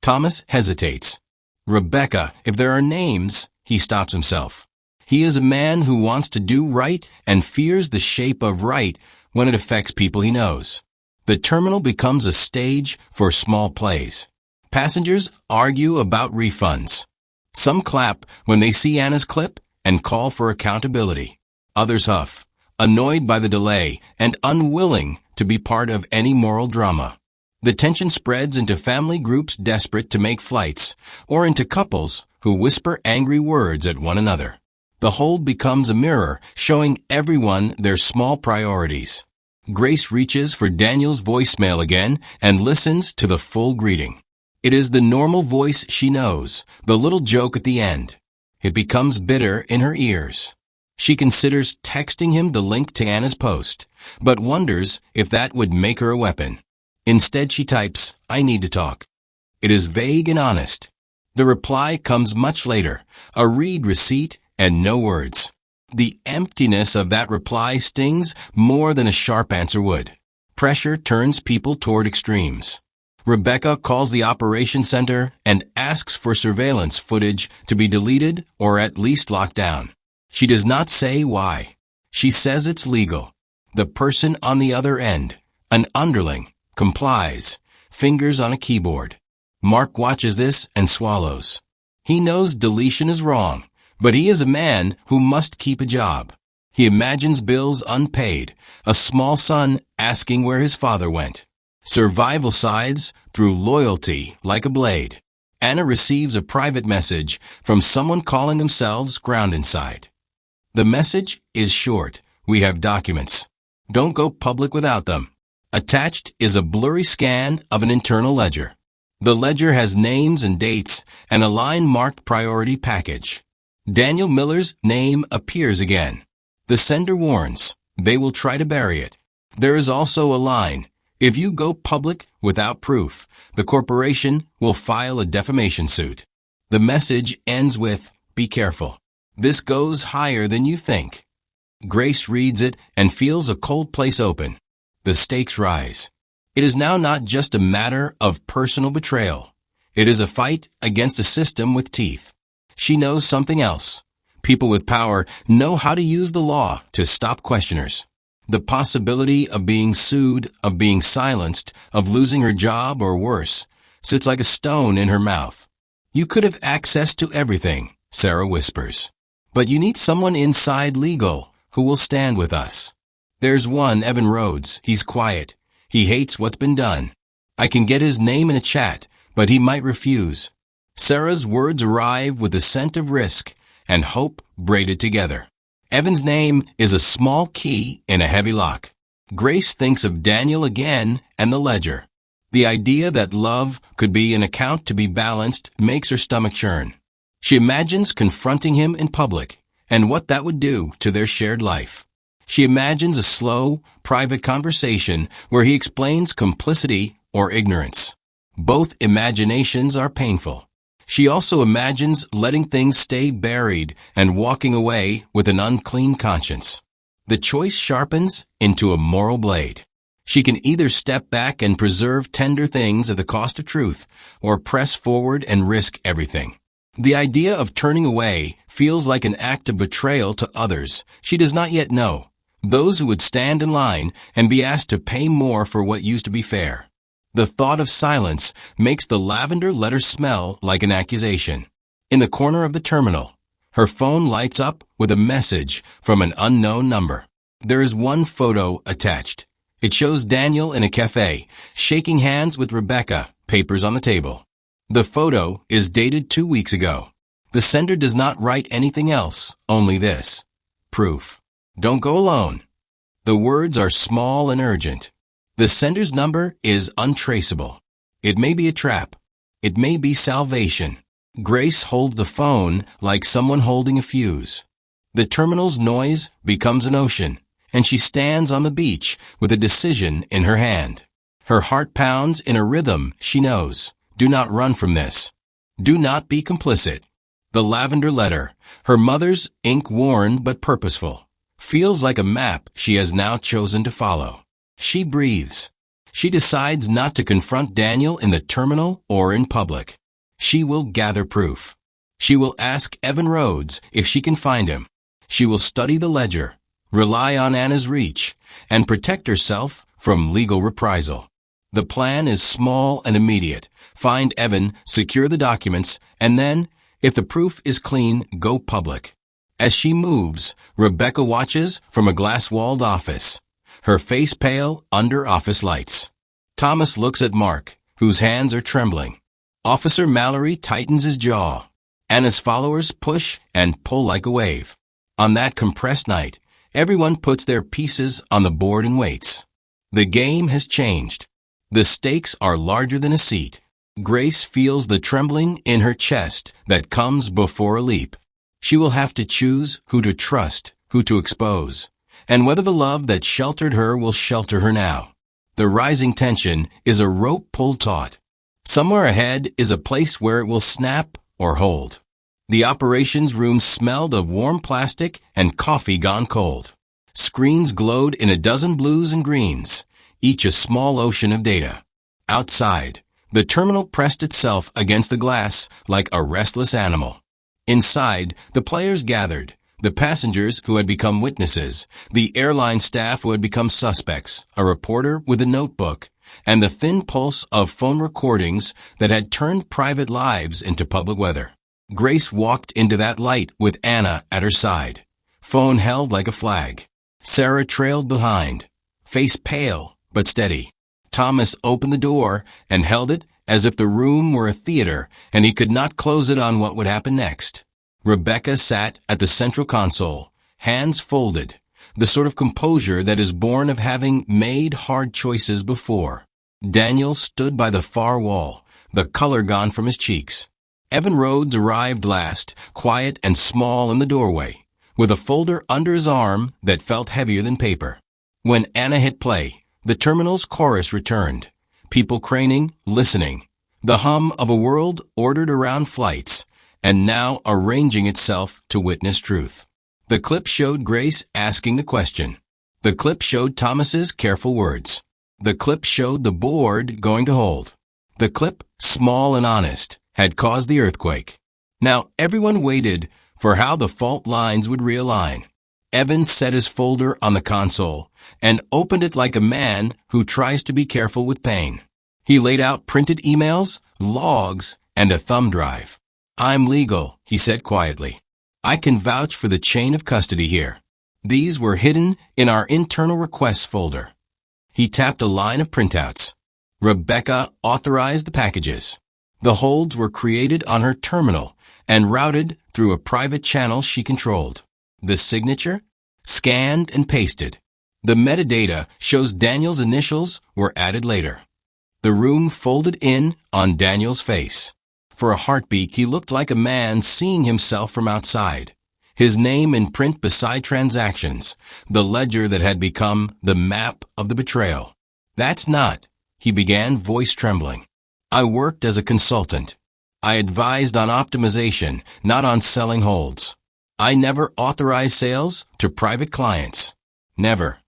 Thomas hesitates. "Rebecca, if there are names," he stops himself. He is a man who wants to do right and fears the shape of right when it affects people he knows. The terminal becomes a stage for small plays. Passengers argue about refunds. Some clap when they see Anna's clip and call for accountability. Others huff, annoyed by the delay and unwilling to be part of any moral drama. The tension spreads into family groups desperate to make flights, or into couples who whisper angry words at one another. The whole becomes a mirror showing everyone their small priorities. Grace reaches for Daniel's voicemail again and listens to the full greeting. It is the normal voice she knows, the little joke at the end. It becomes bitter in her ears. She considers texting him the link to Anna's post, but wonders if that would make her a weapon. Instead she types, "I need to talk." It is vague and honest. The reply comes much later, a read receipt and no words. The emptiness of that reply stings more than a sharp answer would. Pressure turns people toward extremes. Rebecca calls the operations center and asks for surveillance footage to be deleted or at least locked down. She does not say why. She says it's legal. The person on the other end, an underling, complies, fingers on a keyboard. Mark watches this and swallows. He knows deletion is wrong, but he is a man who must keep a job. He imagines bills unpaid, a small son asking where his father went. Survival sides through loyalty like a blade. Anna receives a private message from someone calling themselves Ground Inside. The message is short. "We have documents. Don't go public without them." Attached is a blurry scan of an internal ledger. The ledger has names and dates and a line marked priority package. Daniel Miller's name appears again. The sender warns, they will try to bury it. There is also a line, "If you go public without proof, the corporation will file a defamation suit." The message ends with, "Be careful. This goes higher than you think." Grace reads it and feels a cold place open. The stakes rise. It is now not just a matter of personal betrayal. It is a fight against a system with teeth. She knows something else. People with power know how to use the law to stop questioners. The possibility of being sued, of being silenced, of losing her job or worse, sits like a stone in her mouth. "You could have access to everything," Sarah whispers. "But you need someone inside legal who will stand with us." There's one, Evan Rhodes. He's quiet. He hates what's been done. I can get his name in a chat, but he might refuse. Sarah's words arrive with the scent of risk and hope braided together. Evan's name is a small key in a heavy lock. Grace thinks of Daniel again and the ledger. The idea that love could be an account to be balanced makes her stomach churn. She imagines confronting him in public and what that would do to their shared life. She imagines a slow, private conversation where he explains complicity or ignorance. Both imaginations are painful. She also imagines letting things stay buried and walking away with an unclean conscience. The choice sharpens into a moral blade. She can either step back and preserve tender things at the cost of truth, or press forward and risk everything. The idea of turning away feels like an act of betrayal to others she does not yet know, those who would stand in line and be asked to pay more for what used to be fair. The thought of silence makes the lavender letter smell like an accusation. In the corner of the terminal, her phone lights up with a message from an unknown number. There is one photo attached. It shows Daniel in a cafe, shaking hands with Rebecca, papers on the table. The photo is dated 2 weeks ago. The sender does not write anything else, only this. Proof. Don't go alone. The words are small and urgent. The sender's number is untraceable. It may be a trap. It may be salvation. Grace holds the phone like someone holding a fuse. The terminal's noise becomes an ocean, and she stands on the beach with a decision in her hand. Her heart pounds in a rhythm she knows. Do not run from this. Do not be complicit. The lavender letter, her mother's ink-worn but purposeful, feels like a map she has now chosen to follow. She breathes. She decides not to confront Daniel in the terminal or in public. She will gather proof. She will ask Evan Rhodes if she can find him. She will study the ledger, rely on Anna's reach, and protect herself from legal reprisal. The plan is small and immediate. Find Evan, secure the documents, and then, if the proof is clean, go public. As she moves, Rebecca watches from a glass-walled office, her face pale under office lights. Thomas looks at Mark, whose hands are trembling. Officer Mallory tightens his jaw. Anna's followers push and pull like a wave. On that compressed night, everyone puts their pieces on the board and waits. The game has changed. The stakes are larger than a seat. Grace feels the trembling in her chest that comes before a leap. She will have to choose who to trust, who to expose, and whether the love that sheltered her will shelter her now. The rising tension is a rope pulled taut. Somewhere ahead is a place where it will snap or hold. The operations room smelled of warm plastic and coffee gone cold. Screens glowed in a dozen blues and greens, each a small ocean of data. Outside, the terminal pressed itself against the glass like a restless animal. Inside, the players gathered, the passengers who had become witnesses, the airline staff who had become suspects, a reporter with a notebook, and the thin pulse of phone recordings that had turned private lives into public weather. Grace walked into that light with Anna at her side, phone held like a flag. Sarah trailed behind, face pale but steady. Thomas opened the door and held it as if the room were a theater and he could not close it on what would happen next. Rebecca sat at the central console, hands folded, the sort of composure that is born of having made hard choices before. Daniel stood by the far wall, the color gone from his cheeks. Evan Rhodes arrived last, quiet and small in the doorway, with a folder under his arm that felt heavier than paper. When Anna hit play, the terminal's chorus returned, people craning, listening, the hum of a world ordered around flights, and now arranging itself to witness truth. The clip showed Grace asking the question. The clip showed Thomas's careful words. The clip showed the board going to hold. The clip, small and honest, had caused the earthquake. Now everyone waited for how the fault lines would realign. Evan set his folder on the console and opened it like a man who tries to be careful with pain. He laid out printed emails, logs, and a thumb drive. "I'm legal," he said quietly. "I can vouch for the chain of custody here. These were hidden in our internal requests folder." He tapped a line of printouts. Rebecca authorized the packages. The holds were created on her terminal and routed through a private channel she controlled. The signature? Scanned and pasted. The metadata shows Daniel's initials were added later. The room folded in on Daniel's face. For a heartbeat, he looked like a man seeing himself from outside. His name in print beside transactions, the ledger that had become the map of the betrayal. "That's not," he began, voice trembling. "I worked as a consultant. I advised on optimization, not on selling holds. I never authorized sales to private clients. Never."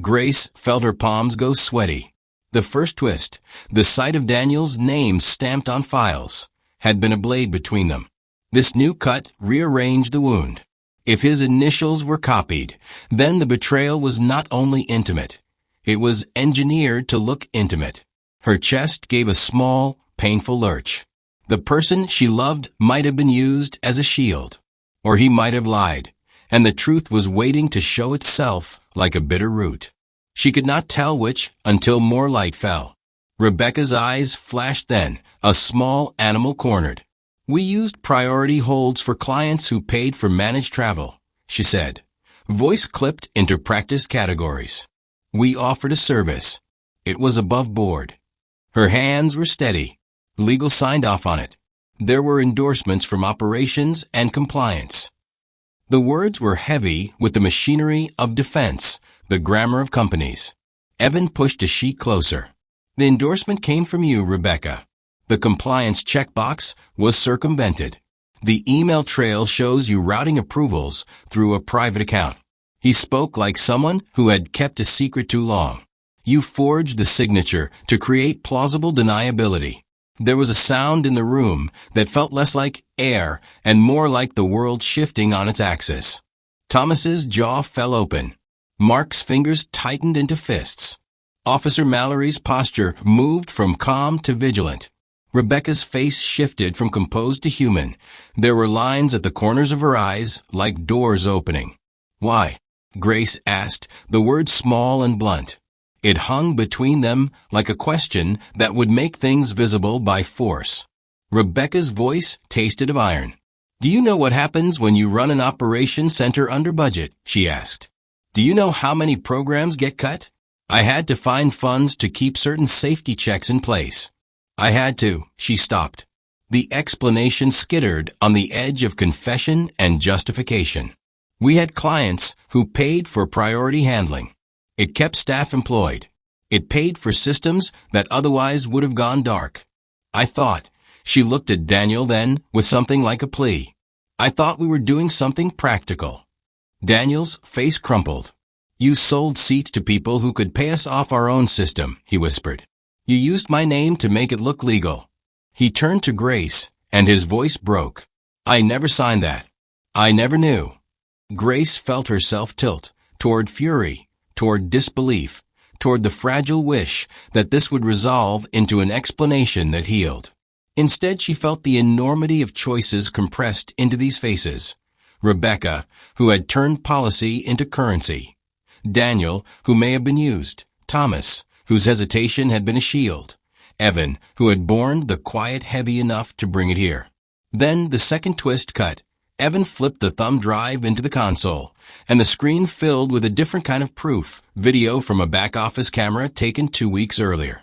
Grace felt her palms go sweaty. The first twist, the sight of Daniel's name stamped on files, had been a blade between them. This new cut rearranged the wound. If his initials were copied, then the betrayal was not only intimate, it was engineered to look intimate. Her chest gave a small, painful lurch. The person she loved might have been used as a shield, or he might have lied, and the truth was waiting to show itself like a bitter root. She could not tell which until more light fell. Rebecca's eyes flashed then, a small animal cornered. "We used priority holds for clients who paid for managed travel," she said, voice clipped into practiced categories. "We offered a service. It was above board." Her hands were steady. Legal signed off on it. There were endorsements from operations and compliance. The words were heavy with the machinery of defense, the grammar of companies. Evan pushed a sheet closer. "The endorsement came from you, Rebecca. The compliance checkbox was circumvented. The email trail shows you routing approvals through a private account." He spoke like someone who had kept a secret too long. "You forged the signature to create plausible deniability." There was a sound in the room that felt less like air and more like the world shifting on its axis. Thomas's jaw fell open. Mark's fingers tightened into fists. Officer Mallory's posture moved from calm to vigilant. Rebecca's face shifted from composed to human. There were lines at the corners of her eyes, like doors opening. "Why?" Grace asked, the word small and blunt. It hung between them like a question that would make things visible by force. Rebecca's voice tasted of iron. "Do you know what happens when you run an operation center under budget?" she asked. "Do you know how many programs get cut? I had to find funds to keep certain safety checks in place. I had to." She stopped. The explanation skittered on the edge of confession and justification. "We had clients who paid for priority handling. It kept staff employed. It paid for systems that otherwise would have gone dark. I thought," she looked at Daniel then with something like a plea, "I thought we were doing something practical." Daniel's face crumpled. "You sold seats to people who could pay us off our own system," he whispered. "You used my name to make it look legal." He turned to Grace, and his voice broke. "I never signed that. I never knew." Grace felt herself tilt toward fury, toward disbelief, toward the fragile wish that this would resolve into an explanation that healed. Instead, she felt the enormity of choices compressed into these faces. Rebecca, who had turned policy into currency. Daniel, who may have been used. Thomas, whose hesitation had been a shield. Evan, who had borne the quiet heavy enough to bring it here. Then the second twist cut. Evan flipped the thumb drive into the console, and the screen filled with a different kind of proof, video from a back-office camera taken 2 weeks earlier.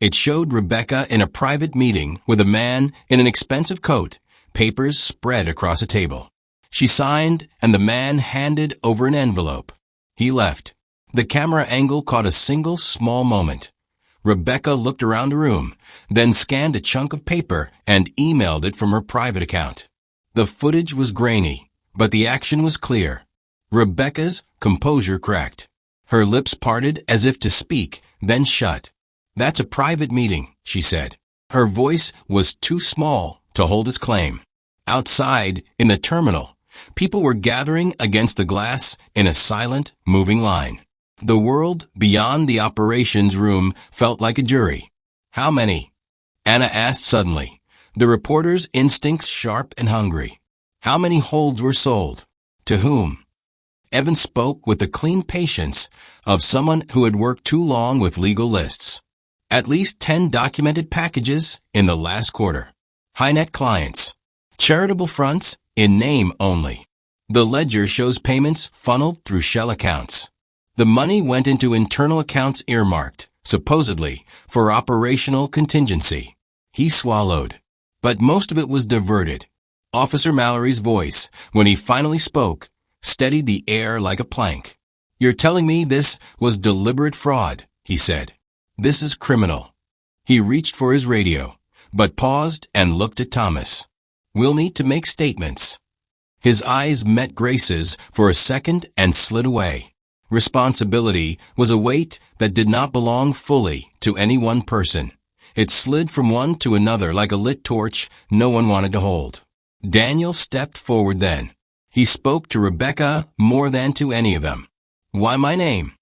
It showed Rebecca in a private meeting with a man in an expensive coat, papers spread across a table. She signed, and the man handed over an envelope. He left. The camera angle caught a single small moment. Rebecca looked around the room, then scanned a chunk of paper and emailed it from her private account. The footage was grainy, but the action was clear. Rebecca's composure cracked. Her lips parted as if to speak, then shut. "That's a private meeting," she said. Her voice was too small to hold its claim. Outside, in the terminal, people were gathering against the glass in a silent, moving line. The world beyond the operations room felt like a jury. "How many?" Anna asked suddenly, the reporter's instincts sharp and hungry. "How many holds were sold? To whom?" Evan spoke with the clean patience of someone who had worked too long with legal lists. "At least 10 documented packages in the last quarter. High-net clients. Charitable fronts in name only. The ledger shows payments funneled through shell accounts. The money went into internal accounts earmarked, supposedly, for operational contingency." He swallowed. But most of it was diverted. Officer Mallory's voice, when he finally spoke, steadied the air like a plank. "You're telling me this was deliberate fraud," he said. "This is criminal." He reached for his radio, but paused and looked at Thomas. "We'll need to make statements." His eyes met Grace's for a second and slid away. Responsibility was a weight that did not belong fully to any one person. It slid from one to another like a lit torch no one wanted to hold. Daniel stepped forward then. He spoke to Rebecca more than to any of them. "Why my name?"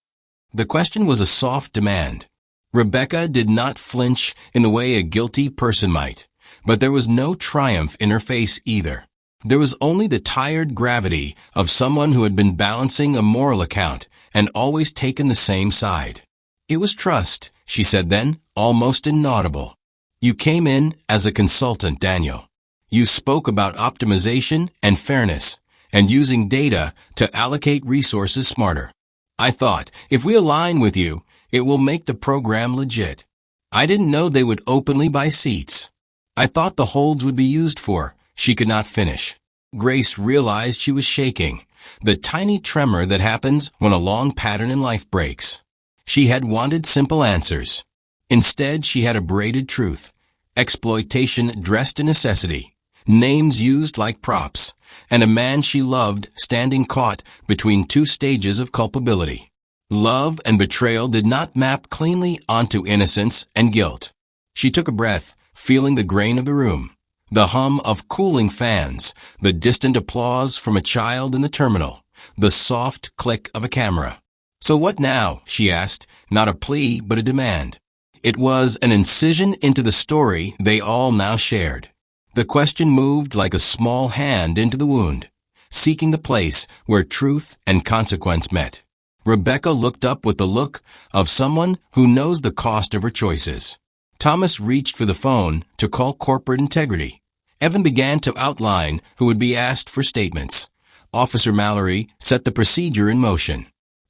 The question was a soft demand. Rebecca did not flinch in the way a guilty person might, but there was no triumph in her face either. There was only the tired gravity of someone who had been balancing a moral account and always taken the same side. "It was trust," she said then, almost inaudible. "You came in as a consultant, Daniel. You spoke about optimization and fairness, and using data to allocate resources smarter. I thought, if we align with you, it will make the program legit. I didn't know they would openly buy seats. I thought the holds would be used for." She could not finish. Grace realized she was shaking, the tiny tremor that happens when a long pattern in life breaks. She had wanted simple answers. Instead, she had a braided truth, exploitation dressed in necessity, names used like props, and a man she loved standing caught between 2 stages of culpability. Love and betrayal did not map cleanly onto innocence and guilt. She took a breath, feeling the grain of the room, the hum of cooling fans, the distant applause from a child in the terminal, the soft click of a camera. "So what now?" she asked, not a plea but a demand. It was an incision into the story they all now shared. The question moved like a small hand into the wound, seeking the place where truth and consequence met. Rebecca looked up with the look of someone who knows the cost of her choices. Thomas reached for the phone to call corporate integrity. Evan began to outline who would be asked for statements. Officer Mallory set the procedure in motion.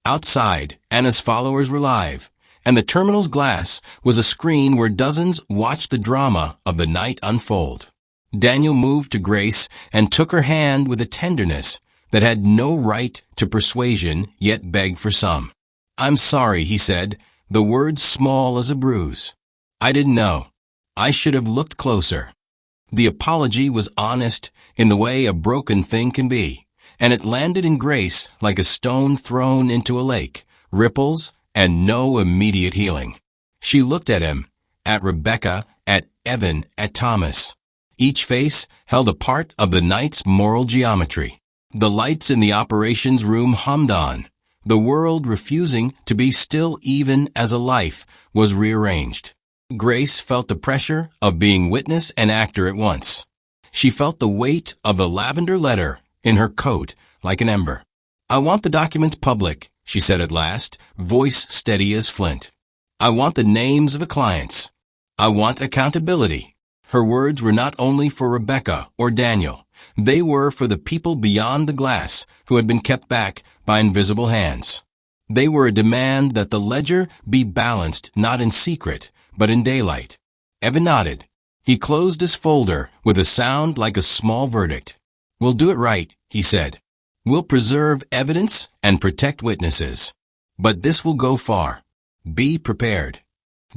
Outside, Anna's followers were live, and the terminal's glass was a screen where dozens watched the drama of the night unfold. Daniel moved to Grace and took her hand with a tenderness that had no right to persuasion, yet begged for some. "I'm sorry," he said, the words small as a bruise. "I didn't know. I should have looked closer." The apology was honest in the way a broken thing can be, and it landed in Grace like a stone thrown into a lake, ripples, and no immediate healing. She looked at him, at Rebecca, at Evan, at Thomas. Each face held a part of the night's moral geometry. The lights in the operations room hummed on, the world refusing to be still even as a life was rearranged. Grace felt the pressure of being witness and actor at once. She felt the weight of the lavender letter in her coat like an ember. "I want the documents public," she said at last, voice steady as flint. "I want the names of the clients. I want accountability." Her words were not only for Rebecca or Daniel. They were for the people beyond the glass who had been kept back by invisible hands. They were a demand that the ledger be balanced not in secret, but in daylight. Evan nodded. He closed his folder with a sound like a small verdict. "We'll do it right," he said. "We'll preserve evidence and protect witnesses. But this will go far. Be prepared."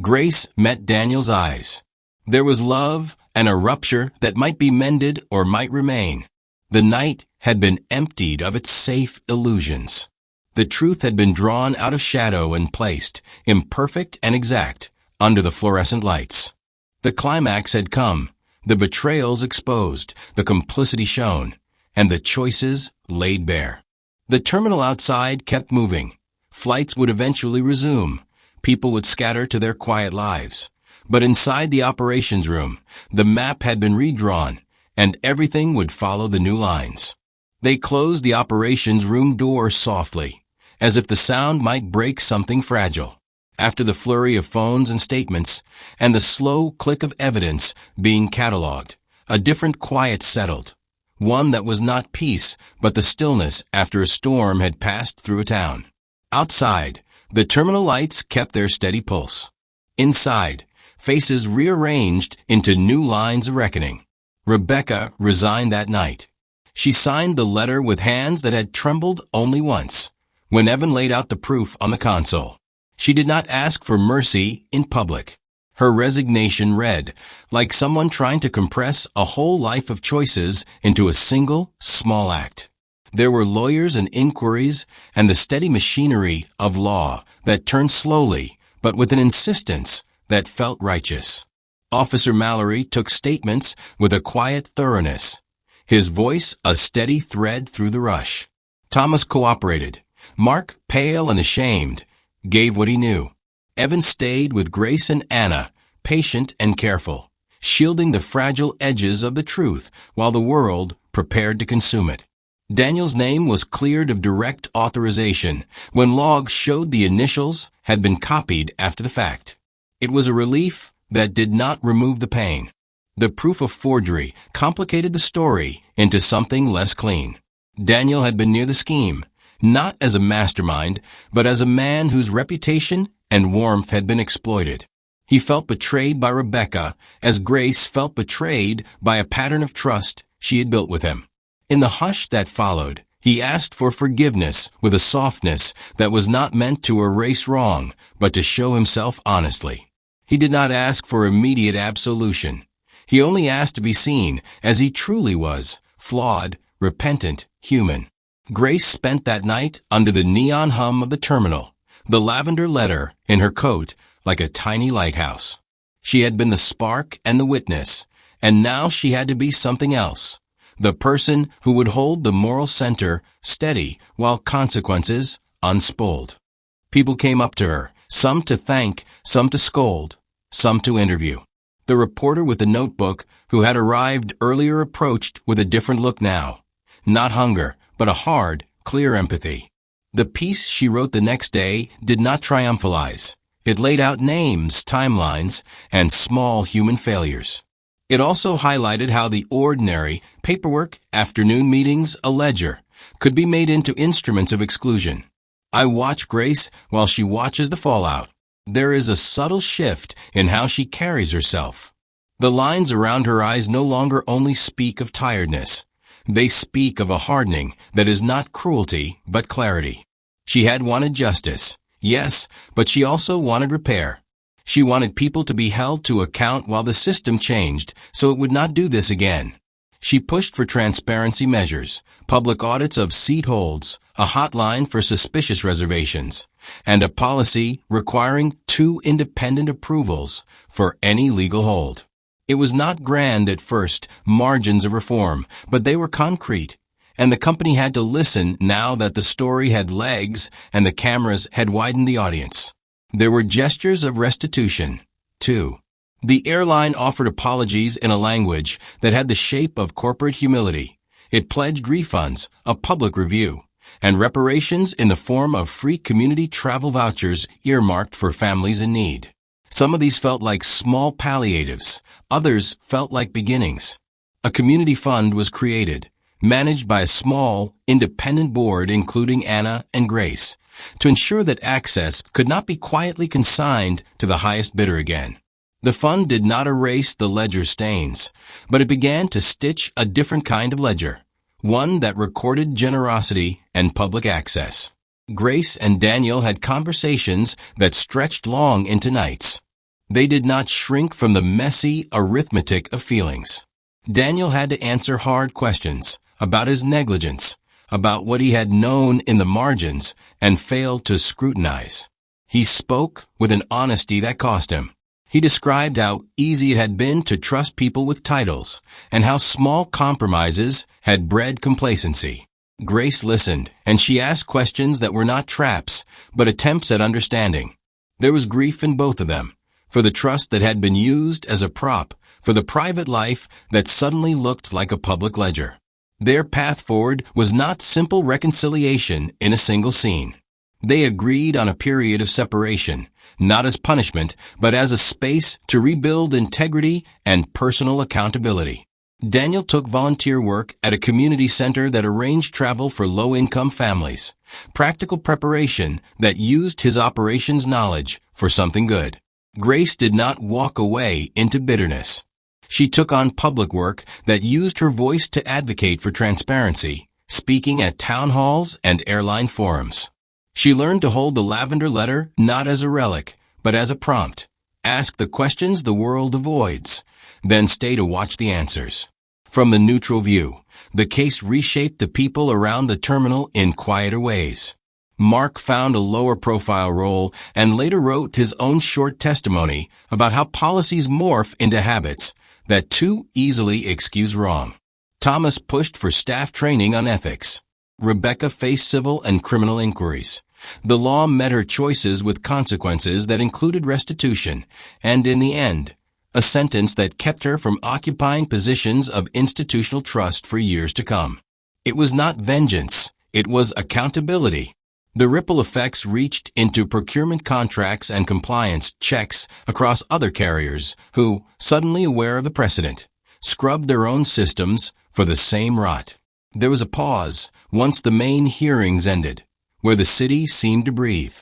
Grace met Daniel's eyes. There was love and a rupture that might be mended or might remain. The night had been emptied of its safe illusions. The truth had been drawn out of shadow and placed, imperfect and exact, under the fluorescent lights. The climax had come, the betrayals exposed, the complicity shown, and the choices laid bare. The terminal outside kept moving. Flights would eventually resume. People would scatter to their quiet lives. But inside the operations room, the map had been redrawn, and everything would follow the new lines. They closed the operations room door softly, as if the sound might break something fragile. After the flurry of phones and statements, and the slow click of evidence being catalogued, a different quiet settled. One that was not peace, but the stillness after a storm had passed through a town. Outside, the terminal lights kept their steady pulse. Inside, faces rearranged into new lines of reckoning. Rebecca resigned that night. She signed the letter with hands that had trembled only once, when Evan laid out the proof on the console. She did not ask for mercy in public. Her resignation read like someone trying to compress a whole life of choices into a single, small act. There were lawyers and inquiries and the steady machinery of law that turned slowly, but with an insistence that felt righteous. Officer Mallory took statements with a quiet thoroughness, his voice a steady thread through the rush. Thomas cooperated. Mark, pale and ashamed, gave what he knew. Evan stayed with Grace and Anna, patient and careful, shielding the fragile edges of the truth while the world prepared to consume it. Daniel's name was cleared of direct authorization when logs showed the initials had been copied after the fact. It was a relief that did not remove the pain. The proof of forgery complicated the story into something less clean. Daniel had been near the scheme, not as a mastermind, but as a man whose reputation and warmth had been exploited. He felt betrayed by Rebecca, as Grace felt betrayed by a pattern of trust she had built with him. In the hush that followed, he asked for forgiveness with a softness that was not meant to erase wrong, but to show himself honestly. He did not ask for immediate absolution. He only asked to be seen as he truly was, flawed, repentant, human. Grace spent that night under the neon hum of the terminal, the lavender letter in her coat like a tiny lighthouse. She had been the spark and the witness, and now she had to be something else, the person who would hold the moral center steady while consequences unspooled. People came up to her, some to thank, some to scold, some to interview. The reporter with the notebook, who had arrived earlier, approached with a different look now. Not hunger, but a hard, clear empathy. The piece she wrote the next day did not triumphalize. It laid out names, timelines, and small human failures. It also highlighted how the ordinary paperwork, afternoon meetings, a ledger, could be made into instruments of exclusion. I watch Grace while she watches the fallout. There is a subtle shift in how she carries herself. The lines around her eyes no longer only speak of tiredness. They speak of a hardening that is not cruelty, but clarity. She had wanted justice, yes, but she also wanted repair. She wanted people to be held to account while the system changed, so it would not do this again. She pushed for transparency measures, public audits of seat holds, a hotline for suspicious reservations, and a policy requiring 2 independent approvals for any legal hold. It was not grand at first, margins of reform, but they were concrete, and the company had to listen now that the story had legs and the cameras had widened the audience. There were gestures of restitution, too. The airline offered apologies in a language that had the shape of corporate humility. It pledged refunds, a public review, and reparations in the form of free community travel vouchers earmarked for families in need. Some of these felt like small palliatives, others felt like beginnings. A community fund was created, managed by a small, independent board including Anna and Grace, to ensure that access could not be quietly consigned to the highest bidder again. The fund did not erase the ledger stains, but it began to stitch a different kind of ledger, one that recorded generosity and public access. Grace and Daniel had conversations that stretched long into nights. They did not shrink from the messy arithmetic of feelings. Daniel had to answer hard questions about his negligence, about what he had known in the margins and failed to scrutinize. He spoke with an honesty that cost him. He described how easy it had been to trust people with titles and how small compromises had bred complacency. Grace listened, and she asked questions that were not traps, but attempts at understanding. There was grief in both of them, for the trust that had been used as a prop, for the private life that suddenly looked like a public ledger. Their path forward was not simple reconciliation in a single scene. They agreed on a period of separation, not as punishment, but as a space to rebuild integrity and personal accountability. Daniel took volunteer work at a community center that arranged travel for low-income families, practical preparation that used his operations knowledge for something good. Grace did not walk away into bitterness. She took on public work that used her voice to advocate for transparency, speaking at town halls and airline forums. She learned to hold the lavender letter not as a relic, but as a prompt. Ask the questions the world avoids, then stay to watch the answers. From the neutral view, the case reshaped the people around the terminal in quieter ways. Mark found a lower-profile role and later wrote his own short testimony about how policies morph into habits that too easily excuse wrong. Thomas pushed for staff training on ethics. Rebecca faced civil and criminal inquiries. The law met her choices with consequences that included restitution, and in the end, a sentence that kept her from occupying positions of institutional trust for years to come. It was not vengeance, it was accountability. The ripple effects reached into procurement contracts and compliance checks across other carriers who, suddenly aware of the precedent, scrubbed their own systems for the same rot. There was a pause once the main hearings ended, where the city seemed to breathe.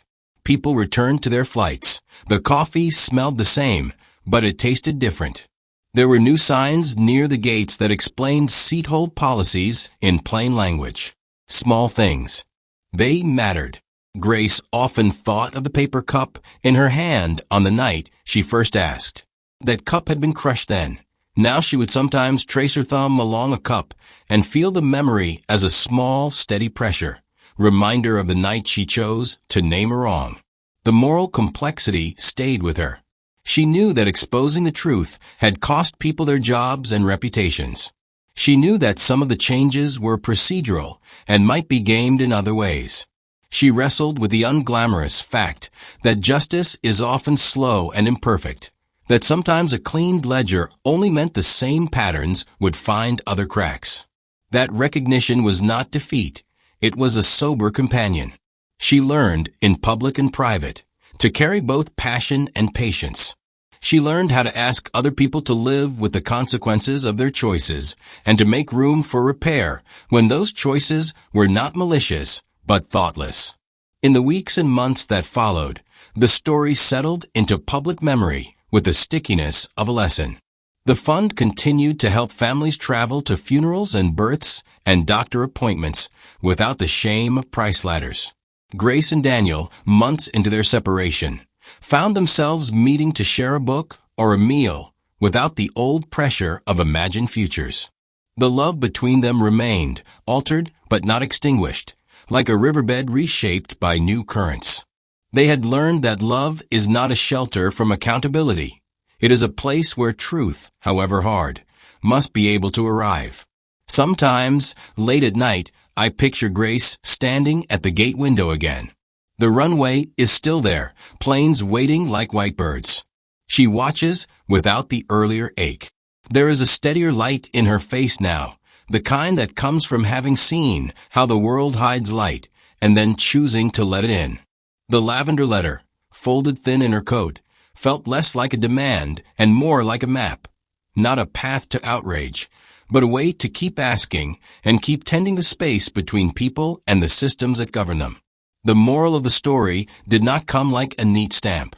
People returned to their flights. The coffee smelled the same, but it tasted different. There were new signs near the gates that explained seat hold policies in plain language. Small things. They mattered. Grace often thought of the paper cup in her hand on the night she first asked. That cup had been crushed then. Now she would sometimes trace her thumb along a cup and feel the memory as a small, steady pressure, reminder of the night she chose to name a wrong. The moral complexity stayed with her. She knew that exposing the truth had cost people their jobs and reputations. She knew that some of the changes were procedural and might be gamed in other ways. She wrestled with the unglamorous fact that justice is often slow and imperfect, that sometimes a cleaned ledger only meant the same patterns would find other cracks. That recognition was not defeat, it was a sober companion. She learned, in public and private, to carry both passion and patience. She learned how to ask other people to live with the consequences of their choices and to make room for repair when those choices were not malicious but thoughtless. In the weeks and months that followed, the story settled into public memory with the stickiness of a lesson. The fund continued to help families travel to funerals and births and doctor appointments without the shame of price ladders. Grace and Daniel, months into their separation, found themselves meeting to share a book or a meal without the old pressure of imagined futures. The love between them remained, altered but not extinguished, like a riverbed reshaped by new currents. They had learned that love is not a shelter from accountability. It is a place where truth, however hard, must be able to arrive. Sometimes, late at night, I picture Grace standing at the gate window again. The runway is still there, planes waiting like white birds. She watches without the earlier ache. There is a steadier light in her face now, the kind that comes from having seen how the world hides light and then choosing to let it in. The lavender letter, folded thin in her coat, felt less like a demand and more like a map. Not a path to outrage, but a way to keep asking and keep tending the space between people and the systems that govern them. The moral of the story did not come like a neat stamp.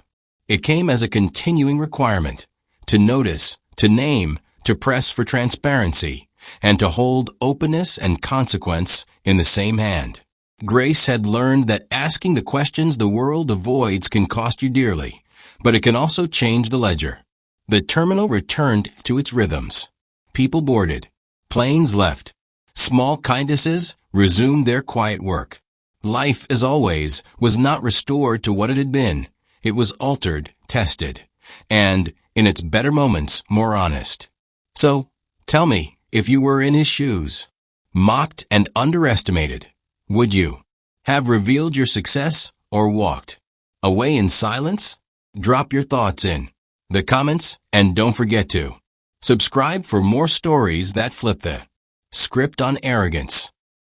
It came as a continuing requirement to notice, to name, to press for transparency, and to hold openness and consequence in the same hand. Grace had learned that asking the questions the world avoids can cost you dearly, but it can also change the ledger. The terminal returned to its rhythms. People boarded. Planes left. Small kindnesses resumed their quiet work. Life, as always, was not restored to what it had been. It was altered, tested, and, in its better moments, more honest. So, tell me, if you were in his shoes, mocked and underestimated, would you have revealed your success or walked away in silence? Drop your thoughts in the comments and don't forget to subscribe for more stories that flip the script on arrogance.